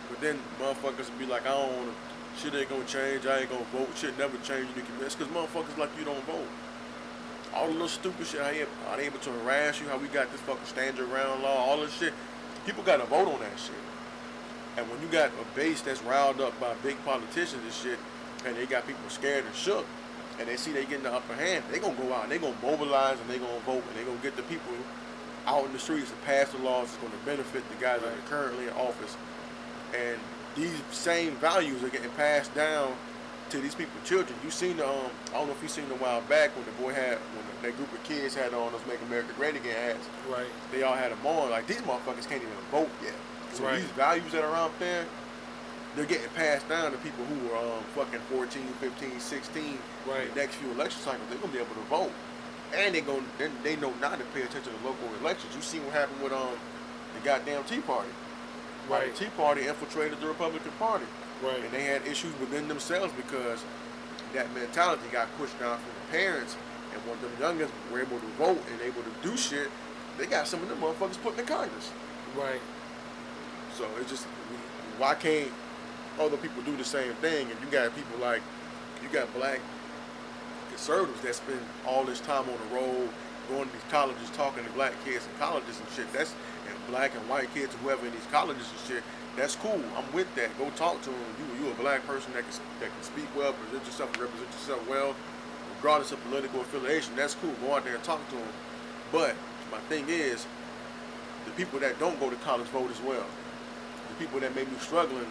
But then motherfuckers be like, I don't want to, shit ain't gonna change, I ain't gonna vote, shit never change, it's because motherfuckers like you don't vote. All the little stupid shit, how they able to harass you, how we got this fucking stand your ground law, all this shit, people gotta vote on that shit. And when you got a base that's riled up by big politicians and shit, and they got people scared and shook, and they see they getting the upper hand, they gonna go out and they gonna mobilize and they gonna vote and they gonna get the people out in the streets and pass the laws that's gonna benefit the guys that are currently in office. And these same values are getting passed down to these people's children. You seen the I don't know if you seen a while back when that group of kids had on those Make America Great Again hats. Right. They all had them on. Like, these motherfuckers can't even vote yet. So these values that are out there, they're getting passed down to people who are fucking 14, 15, 16. Right. The next few election cycles, they're gonna be able to vote. And they know not to pay attention to local elections. You see what happened with the goddamn Tea Party. Right. The Tea Party infiltrated the Republican Party. Right. And they had issues within themselves because that mentality got pushed down from the parents. And when them youngins were able to vote and able to do shit, they got some of them motherfuckers put in Congress. Right. So it's just, why can't other people do the same thing? And you got people like, you got black conservatives that spend all this time on the road, going to these colleges, talking to black kids in colleges and shit. And black and white kids, whoever in these colleges and shit. That's cool. I'm with that. Go talk to them. You a black person that can speak well, present yourself, and represent yourself well, regardless of political affiliation. That's cool. Go out there and talk to them. But my thing is, the people that don't go to college vote as well. The people that may be struggling,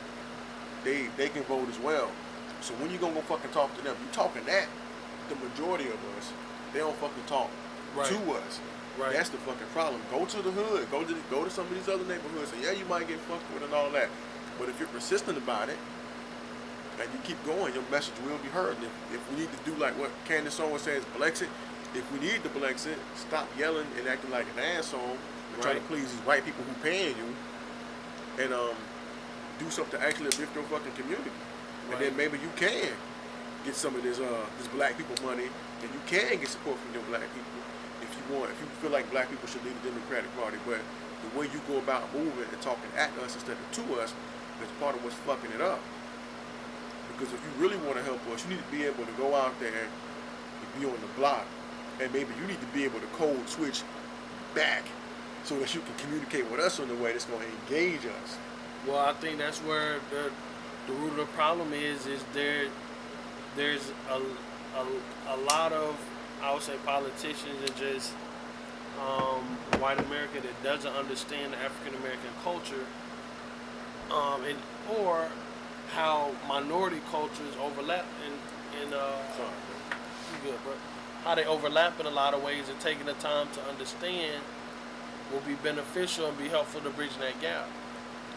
they can vote as well. So when you gonna go fucking talk to them? You talking that the majority of us, they don't fucking talk to us. Right. That's the fucking problem. Go to the hood. Go to some of these other neighborhoods. And yeah, you might get fucked with and all that. But if you're persistent about it and you keep going, your message will be heard. And if we need to do like what Candace Owens says, Blexit, if we need to Blexit, stop yelling and acting like an asshole and try to please these white people who paying you, and do something to actually uplift your fucking community. And then maybe you can get some of this black people money, and you can get support from your black people. If you feel like black people should lead the Democratic Party, but the way you go about moving and talking at us instead of to us is part of what's fucking it up. Because if you really want to help us, you need to be able to go out there and be on the block, and maybe you need to be able to code switch back so that you can communicate with us in a way that's going to engage us. Well, I think that's where the root of the problem is there's a lot of, I would say, politicians and just white America that doesn't understand the African American culture, or how minority cultures overlap in you good, bro? How they overlap in a lot of ways, and taking the time to understand will be beneficial and be helpful to bridging that gap.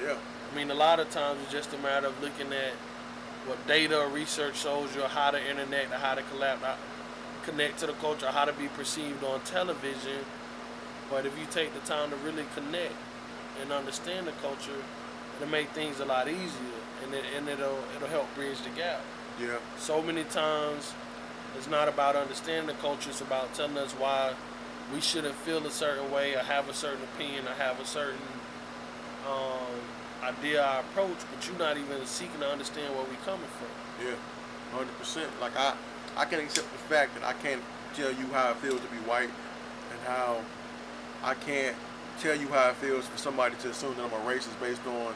Yeah. I mean, a lot of times it's just a matter of looking at what data or research shows you, how the internet, or how the connect to the culture, how to be perceived on television. But if you take the time to really connect and understand the culture, it'll make things a lot easier, and it'll help bridge the gap. Yeah. So many times, it's not about understanding the culture; it's about telling us why we shouldn't feel a certain way, or have a certain opinion, or have a certain idea or approach. But you're not even seeking to understand where we're coming from. Yeah. 100%. Like I can accept the fact that I can't tell you how it feels to be white, and how I can't tell you how it feels for somebody to assume that I'm a racist based on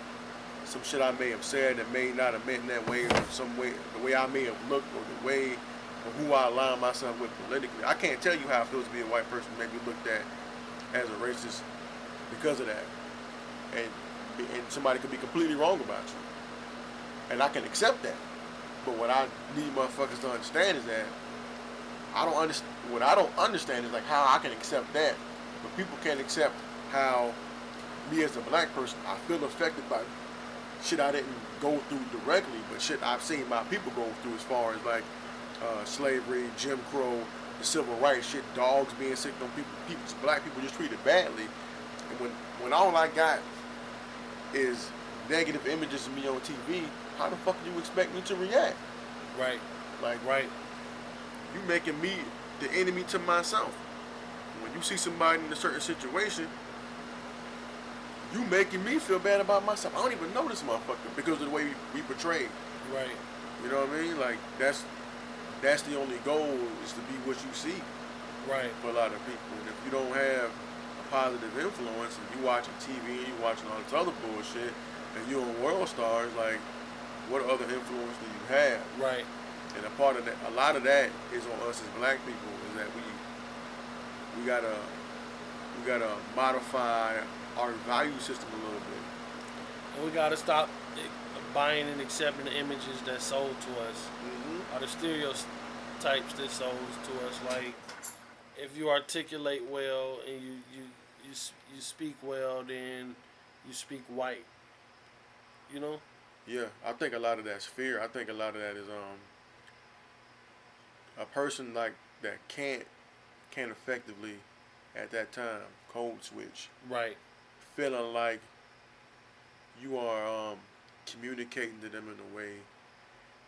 some shit I may have said that may not have meant that way, or some way, the way I may have looked, or the way, or who I align myself with politically. I can't tell you how it feels to be a white person maybe looked at as a racist because of that. And somebody could be completely wrong about you. And I can accept that. But what I need motherfuckers to understand is that what I don't understand is like how I can accept that, but people can't accept how me as a black person, I feel affected by shit I didn't go through directly, but shit I've seen my people go through, as far as like slavery, Jim Crow, the civil rights shit, dogs being sick on people, black people just treated badly. And when all I got is negative images of me on TV, how the fuck do you expect me to react? Right. Like, Right. you making me the enemy to myself. When you see somebody in a certain situation, you making me feel bad about myself. I don't even know this motherfucker because of the way we portray. Right. You know what I mean? Like, that's the only goal, is to be what you see. Right. For a lot of people. And if you don't have a positive influence, and you watching TV and you watching all this other bullshit, and you on World Stars, like, what other influence do you have? Right. And a part of that, a lot of that is on us as black people, is that we gotta modify our value system a little bit. And we gotta stop buying and accepting the images that's sold to us, or the stereotypes that sold to us. Like, if you articulate well and you speak well, then you speak white. You know? Yeah, I think a lot of that's fear. I think a lot of that is a person like that can't effectively at that time code switch. Right. Feeling like you are communicating to them in a way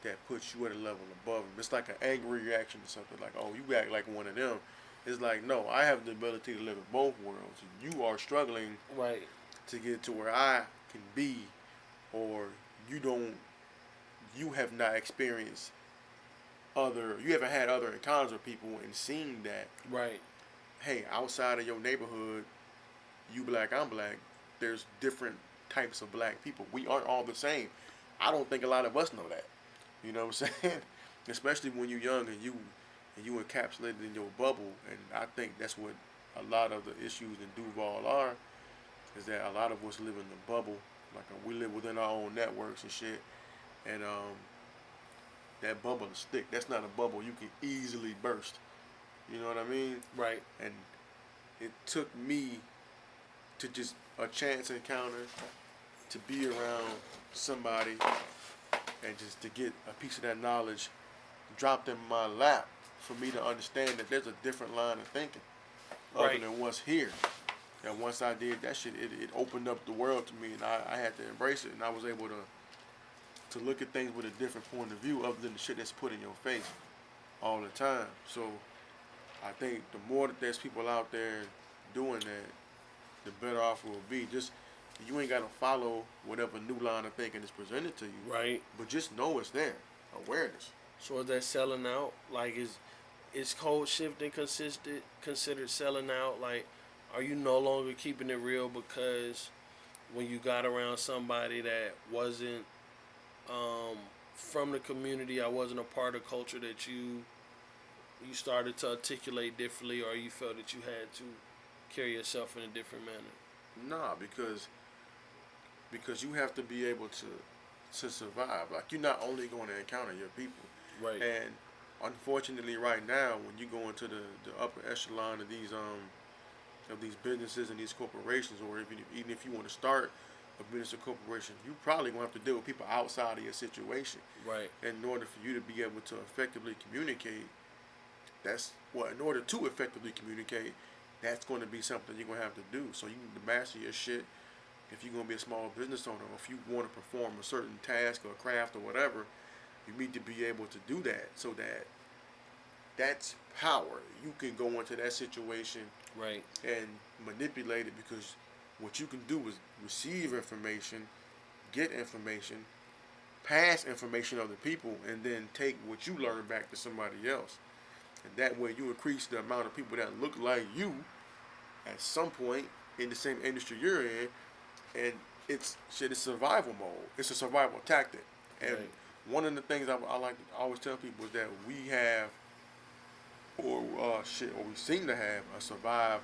that puts you at a level above them. It's like an angry reaction to something, like, oh, you act like one of them. It's like, no, I have the ability to live in both worlds. You are struggling Right. to get to where I can be, or you have not experienced you haven't had other encounters with people and seen that. Right. Hey, outside of your neighborhood, you black, I'm black, there's different types of black people. We aren't all the same. I don't think a lot of us know that. You know what I'm saying? Especially when you're young and you encapsulated in your bubble. And I think that's what a lot of the issues in Duval are, is that a lot of us live in the bubble. Like, we live within our own networks and shit. And that bubble is thick. That's not a bubble you can easily burst. You know what I mean? Right. And it took me to just a chance encounter, to be around somebody and just to get a piece of that knowledge dropped in my lap, for me to understand that there's a different line of thinking other than what's here. And once I did that shit, it opened up the world to me, and I had to embrace it, and I was able to look at things with a different point of view other than the shit that's put in your face all the time. So I think the more that there's people out there doing that, the better off we'll be. Just, you ain't gotta follow whatever new line of thinking is presented to you. Right. But just know it's there. Awareness. So is that selling out? Like, is code shifting considered selling out? Like, are you no longer keeping it real because when you got around somebody that wasn't from the community, I wasn't a part of culture, that you started to articulate differently, or you felt that you had to carry yourself in a different manner? Nah, because you have to be able to survive. Like, you're not only going to encounter your people. Right. And unfortunately right now, when you go into the upper echelon of these businesses and these corporations, or even if you want to start a business or corporation, you probably gonna have to deal with people outside of your situation. Right. And in order for you to be able to effectively communicate, that's what, in order to effectively communicate, that's going to be something you're going to have to do. So you need to master your shit. If you're going to be a small business owner, or if you want to perform a certain task or craft or whatever, you need to be able to do that, so that that's power. You can go into that situation Right. and manipulate it, because what you can do is receive information, get information, pass information to other people, and then take what you learn back to somebody else. And that way you increase the amount of people that look like you at some point in the same industry you're in. And it's survival mode. It's a survival tactic. And Right. one of the things I like to always tell people is that we have, or we seem to have, a survive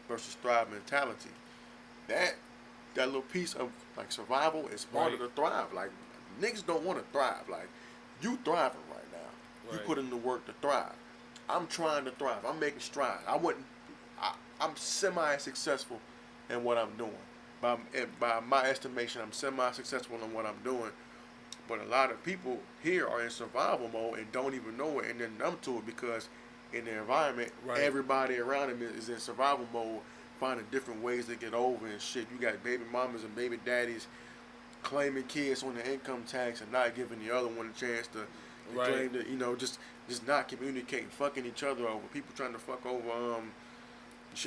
versus thrive mentality. That little piece of like survival is harder Right. to thrive. Like, niggas don't want to thrive. Like, you thriving right now. You Right. put in the work to thrive. I'm trying to thrive. I'm making strides. I'm semi-successful in what I'm doing. By my estimation, I'm semi-successful in what I'm doing. But a lot of people here are in survival mode and don't even know it, and they're numb to it, because in their environment, Right. everybody around them is in survival mode, finding different ways to get over and shit. You got baby mamas and baby daddies claiming kids on the income tax and not giving the other one a chance to Right. claim that, just not communicating, fucking each other over. People trying to fuck over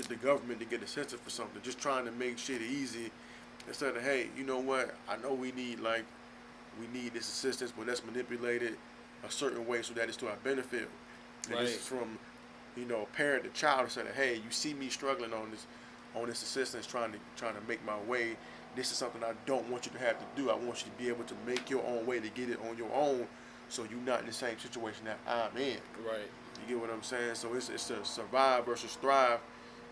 the government to get a census for something, just trying to make shit easy instead of, hey, you know what? I know we need this assistance, but let's manipulate it a certain way so that it's to our benefit. And Right. this is from, parent to child, instead of, hey, you see me struggling on this assistance, trying to make my way. This is something I don't want you to have to do. I want you to be able to make your own way to get it on your own, so you're not in the same situation that I'm in. Right. You get what I'm saying? So it's a survive versus thrive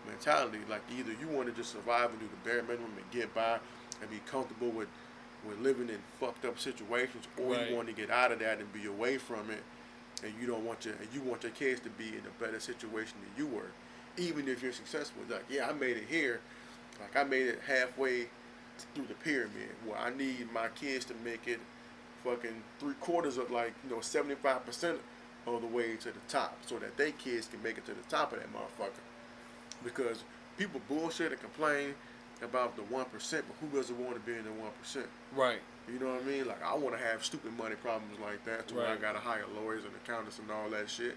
mentality. Like, either you want to just survive and do the bare minimum and get by and be comfortable with living in fucked up situations, or Right. you want to get out of that and be away from it, and you want your kids to be in a better situation than you were, even if you're successful. Like, yeah, I made it here. Like, I made it halfway through the pyramid. Well, I need my kids to make it fucking 3/4 of 75% of the way to the top, so that they kids can make it to the top of that motherfucker. Because people bullshit and complain about the 1%, but who doesn't want to be in the 1%? Right. You know what I mean? Like, I want to have stupid money problems like that, to where I Right. gotta hire lawyers and accountants and all that shit.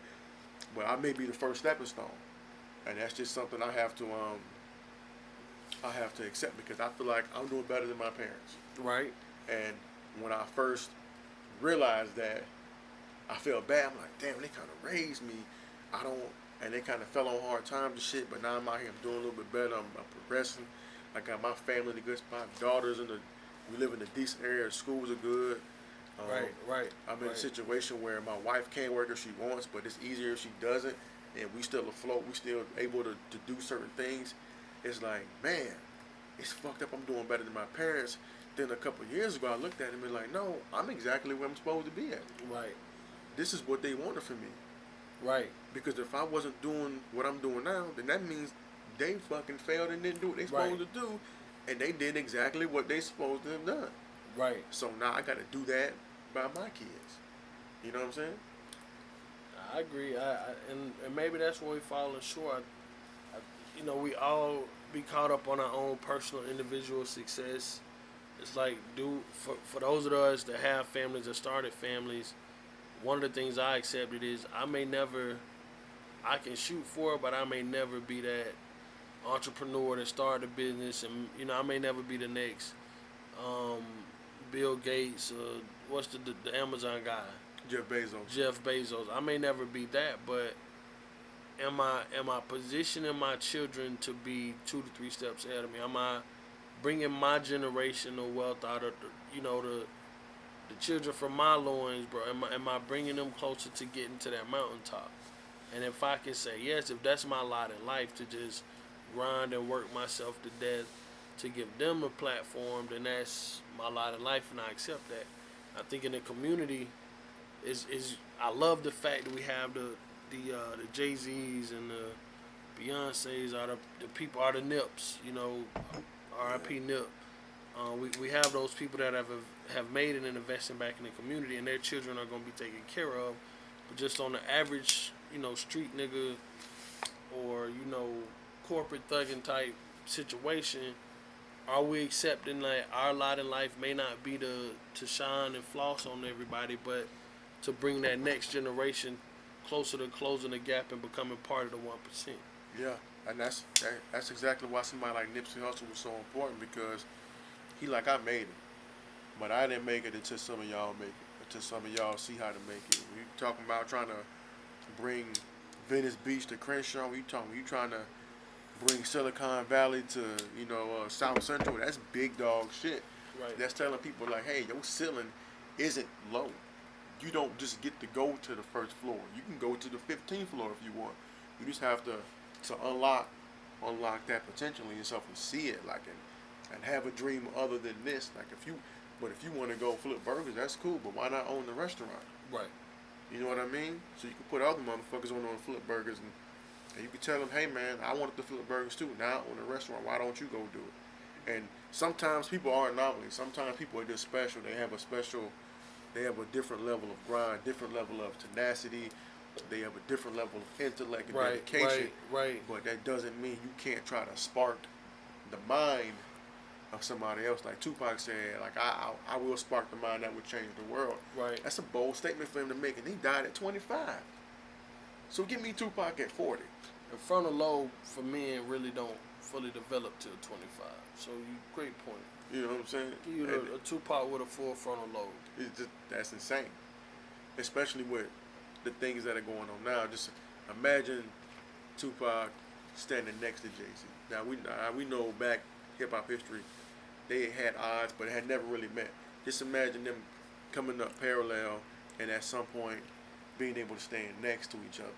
But I may be the first stepping stone, and that's just something I have to accept, because I feel like I'm doing better than my parents. Right. And when I first realized that, I felt bad. I'm like, damn, they kind of raised me. And they kind of fell on hard times and shit. But now I'm out here, I'm doing a little bit better. I'm progressing. I got my family in a good spot. Daughters we live in a decent area. Schools are good. Right. I'm in a situation where my wife can't work if she wants, but it's easier if she doesn't. And we still afloat. We still able to do certain things. It's like, man, it's fucked up. I'm doing better than my parents. Then a couple of years ago, I looked at him and like, no, I'm exactly where I'm supposed to be at. Right. This is what they wanted from me. Right. Because if I wasn't doing what I'm doing now, then that means they fucking failed and didn't do what they Right. supposed to do, and they did exactly what they supposed to have done. Right. So now I got to do that by my kids. You know what I'm saying? I agree. And maybe that's where we falling short. We all be caught up on our own personal individual success. It's like, for those of us that have families that started families, one of the things I accepted is I can shoot for it, but I may never be that entrepreneur that started a business, and I may never be the next Bill Gates or what's the Amazon guy, Jeff Bezos. I may never be that, but am I positioning my children to be 2 to 3 steps ahead of me? Am I bringing my generational wealth out of the children from my loins, bro? Am I bringing them closer to getting to that mountaintop? And if I can say yes, if that's my lot in life, to just grind and work myself to death to give them a platform, then that's my lot in life, and I accept that. I think in the community is I love the fact that we have the Jay-Z's and the Beyonce's, are the people, are the Nips, R.I.P. Nip. We have those people that have made it and investing back in the community, and their children are going to be taken care of. But just on the average street nigga or corporate thugging type situation, are we accepting that our lot in life may not be to shine and floss on everybody, but to bring that next generation closer to closing the gap and becoming part of the 1%? Yeah, and that's exactly why somebody like Nipsey Hussle was so important, because he like, I made it, but I didn't make it until some of y'all make it, until some of y'all see how to make it. We talking about trying to bring Venice Beach to Crenshaw. You trying to bring Silicon Valley to South Central. That's big dog shit. Right. That's telling people like, hey, your ceiling isn't low. You don't just get to go to the first floor. You can go to the 15th floor if you want. You just have to unlock that potential in yourself and see it, like, and have a dream other than this. Like, if you want to go flip burgers, that's cool, but why not own the restaurant? Right. You know what I mean? So you can put other motherfuckers on flip burgers, and you can tell them, hey man, I wanted to flip burgers too. Now I own a restaurant. Why don't you go do it? And sometimes people are anomalies. Sometimes people are just special. They have a different level of grind, different level of tenacity. They have a different level of intellect and dedication. Right. But that doesn't mean you can't try to spark the mind of somebody else. Like Tupac said, like, I will spark the mind that would change the world. Right. That's a bold statement for him to make, and he died at 25. So give me Tupac at 40. The frontal lobe for men really don't fully develop till 25. So great point. You know what I'm saying? Give you a Tupac with a full frontal lobe. That's insane. Especially with the things that are going on now. Just imagine Tupac standing next to Jay-Z. Now we know back hip hop history, they had odds, but had never really met. Just imagine them coming up parallel, and at some point being able to stand next to each other.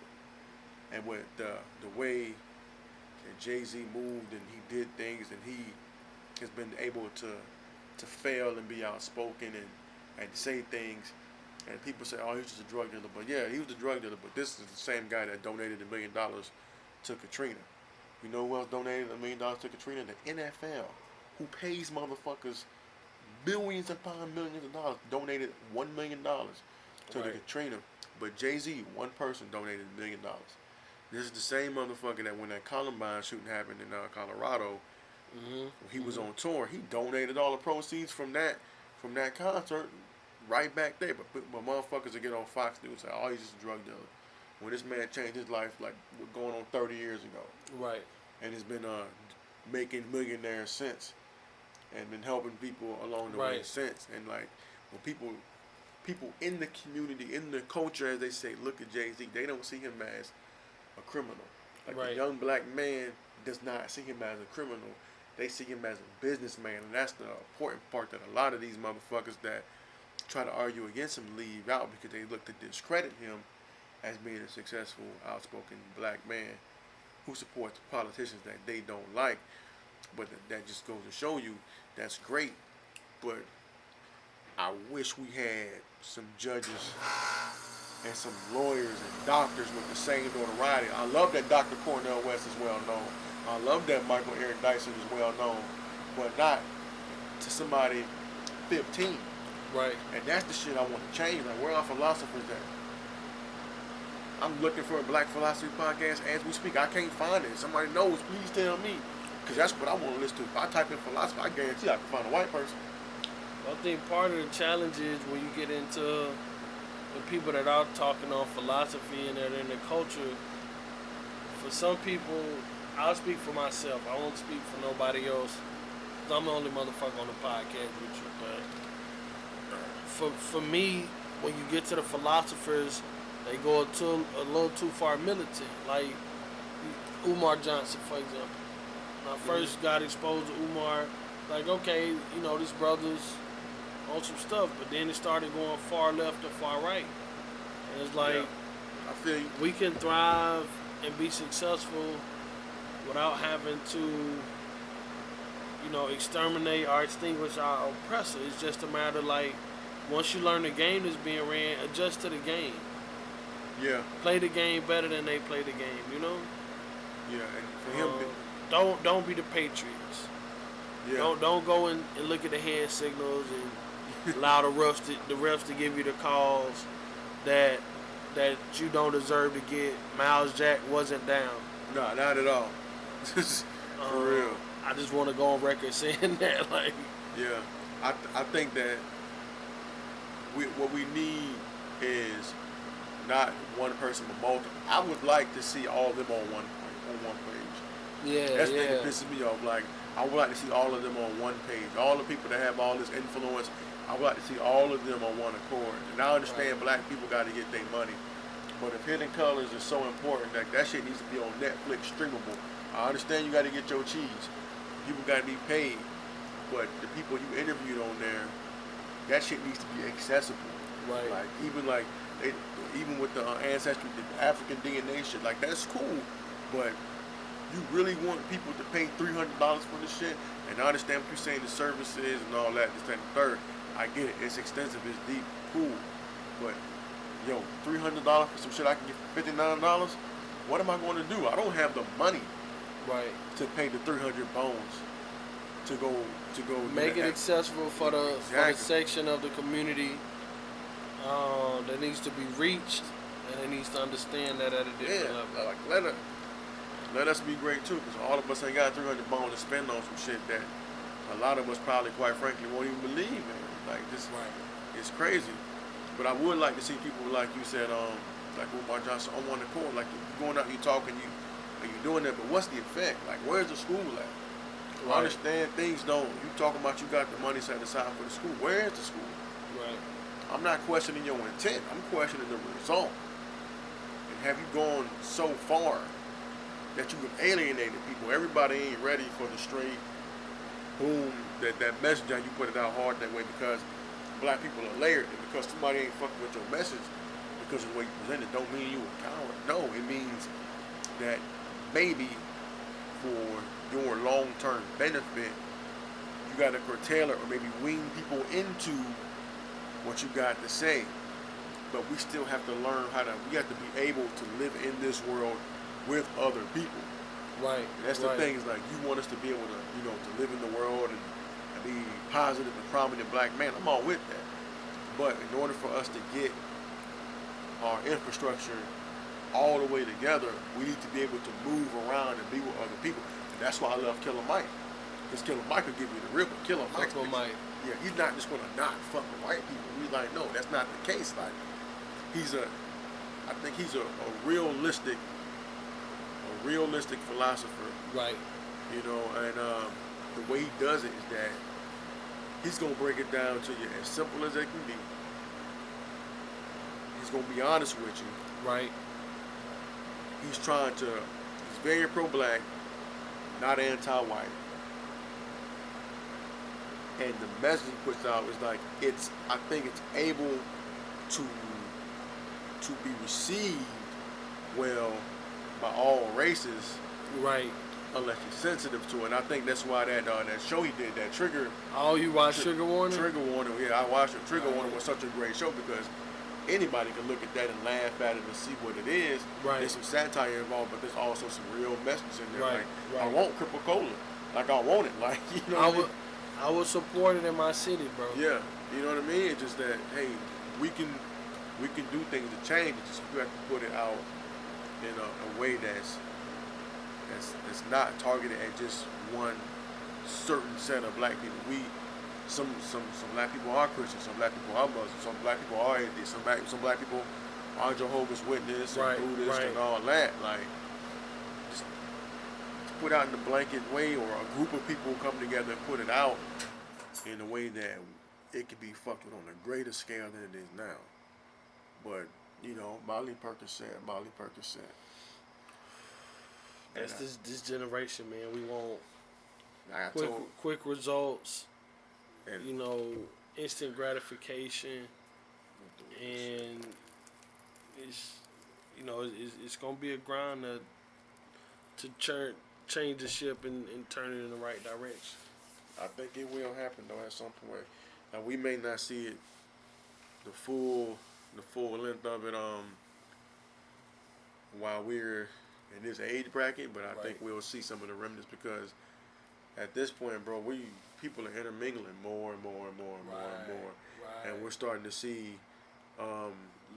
And with the way that Jay-Z moved and he did things, and he has been able to fail and be outspoken and say things, and people say, oh, he's just a drug dealer. But yeah, he was a drug dealer, but this is the same guy that donated $1 million to Katrina. You know who else donated $1 million to Katrina? The NFL, who pays motherfuckers millions upon millions of dollars, donated $1 million to the Katrina. But Jay-Z, one person, donated $1 million. This is the same motherfucker that when that Columbine shooting happened in Colorado, when he was on tour, he donated all the proceeds from that concert right back there. But motherfuckers will get on Fox News and say, oh, he's just a drug dealer. When this man changed his life like going on 30 years ago. Right. And has been making millionaires since, and been helping people along the way since. And like, when people in the community, in the culture, as they say, look at Jay-Z, they don't see him as a criminal. Like, a young black man does not see him as a criminal. They see him as a businessman, and that's the important part that a lot of these motherfuckers that try to argue against him leave out, because they look to discredit him as being a successful, outspoken black man who supports politicians that they don't like. But that just goes to show you that's great, but I wish we had some judges and some lawyers and doctors with the same notoriety. I love that Dr. Cornel West is well known. I love that Michael Eric Dyson is well known, but not to somebody 15. Right. And that's the shit I want to change. Like, where are philosophers at? I'm looking for a Black Philosophy podcast as we speak. I can't find it. Somebody knows, please tell me. Because that's what I want to listen to. If I type in philosophy, I guarantee I can find a white person. I think part of the challenge is when you get into the people that are talking on philosophy and that are in the culture, for some people, I'll speak for myself. I won't speak for nobody else. Because I'm the only motherfucker on the podcast with you. But for me, when you get to the philosophers, they go a little too far militant. Like Umar Johnson, for example. When I first got exposed to Umar, like, okay, this brother's on some stuff, but then it started going far left or far right. And it's like, I feel you. We can thrive and be successful without having to, exterminate or extinguish our oppressor. It's just a matter, like, once you learn the game that's being ran, adjust to the game. Yeah. Play the game better than they play the game, Yeah, and for him, don't be the Patriots. Yeah. Don't go and look at the hand signals and allow the refs to give you the calls that that you don't deserve to get. Miles Jack wasn't down. Nah, not at all. For real. I just want to go on record saying that, like. Yeah, I think that what we need is not one person but multiple. I would like to see all of them on one page. Yeah, That's the thing that pisses me off. Like, I would like to see all of them on one page. All the people that have all this influence, I would like to see all of them on one accord. And I understand black people got to get their money, but if Hidden Colors is so important, that shit needs to be on Netflix streamable. I understand you got to get your cheese. People got to be paid, but the people you interviewed on there, that shit needs to be accessible. Right. Like even with the ancestry, the African DNA shit, like that's cool, but you really want people to pay $300 for this shit? And I understand what you're saying, the services and all that, this, that, and the third. I get it. It's extensive. It's deep. Cool. But, yo, $300 for some shit I can get for $59? What am I going to do? I don't have the money to pay the 300 bones to go make it accessible for the section of the community that needs to be reached, and it needs to understand that at a different level. Like let us be great too, because all of us ain't got 300 bones to spend on some shit that a lot of us probably, quite frankly, won't even believe in. Like this, it's crazy. But I would like to see people like you said, like Umar Johnson on one accord, like you're going out, you talking, you're doing that. But what's the effect? Like, where's the school at? I understand things don't. You talking about you got the money set aside for the school. Where is the school? Right. I'm not questioning your intent. I'm questioning the result. And have you gone so far that you have alienated people? Everybody ain't ready for the straight boom, that message, and you put it out hard that way because black people are layered, and because somebody ain't fucking with your message because of the way you present it don't mean you a coward. No, it means that maybe for your long-term benefit, you got to curtail it or maybe wean people into what you got to say. But we still have to learn we have to be able to live in this world with other people. Right. And that's the thing, is like you want us to be able to, to live in the world and be positive and prominent black man. I'm all with that. But in order for us to get our infrastructure all the way together, we need to be able to move around and be with other people. And that's why I love Killer Mike. Because Killer Mike will give you the real, but Killer Mike. Yeah, he's not just gonna not fuck with white people. We like, no, that's not the case. Like, I think he's a realistic philosopher. Right. And the way he does it is that he's gonna break it down to you as simple as it can be. He's gonna be honest with you. Right. He's very pro-black, not anti-white. And the message he puts out is like, I think it's able to be received well by all races. Right. Unless you're sensitive to it. And I think that's why that show he did, that Trigger. Oh, you watched Trigger Warning? Trigger Warning, yeah, I watched it. Trigger Warning was such a great show because anybody can look at that and laugh at it and see what it is. Right. There's some satire involved, but there's also some real messages in there. Right. Like, I want Cripple Cola. Like, I want it. Like, you know I would support it in my city, bro. Yeah. You know what I mean? It's just that, hey, we can do things to change. It's just we have to put it out in a way that's not targeted at just one certain set of black people. Some black people are Christians, some black people are Muslims, some black people are atheists, some black people are Jehovah's Witness and Buddhist and all that. Like, just put out in a blanket way, or a group of people come together and put it out in a way that it can be fucked with on a greater scale than it is now. But, Molly Perkins said. That's this generation, man. We want quick results, and instant gratification, and it's gonna be a grind to change the ship and turn it in the right direction. I think it will happen though at some point. Now we may not see it the full length of it while we're in this age bracket, but I think we'll see some of the remnants because at this point, bro, people are intermingling more and more, and we're starting to see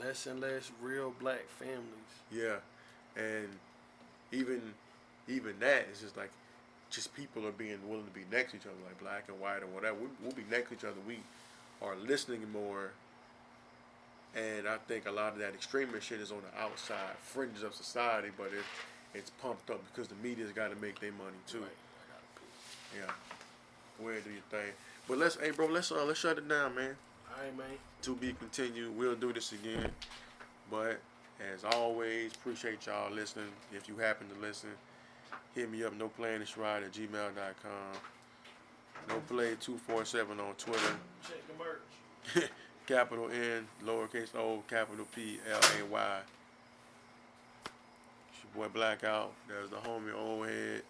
Less and less real black families. Yeah, and even that is just like just people are being willing to be next to each other, like black and white or whatever. We'll be next to each other. We are listening more, and I think a lot of that extremist shit is on the outside fringes of society, but it's pumped up because the media's got to make their money too. Right. I gotta pee. Yeah, go ahead and do your thing. But let's shut it down, man. Alright, man. To be continued. We'll do this again. But as always, appreciate y'all listening. If you happen to listen, hit me up, noplayintheshrine@gmail.com. NoPlay247 on Twitter. Check the merch. Capital N, lowercase o, capital P, L-A-Y. It's your boy Blackout. There's the homie Old Head.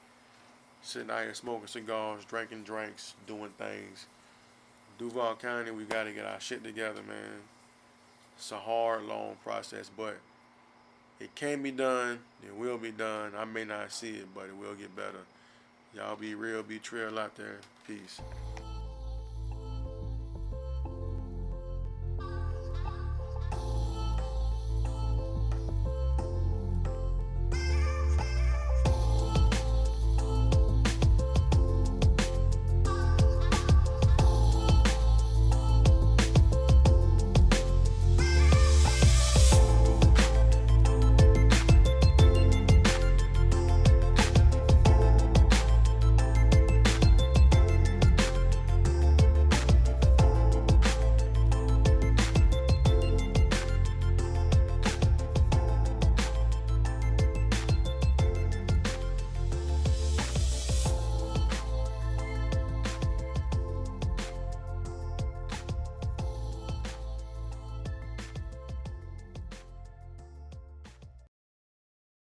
Sitting out here smoking cigars, drinking drinks, doing things. Duval County, we got to get our shit together, man. It's a hard, long process, but it can be done. It will be done. I may not see it, but it will get better. Y'all be real, be trill out there. Peace.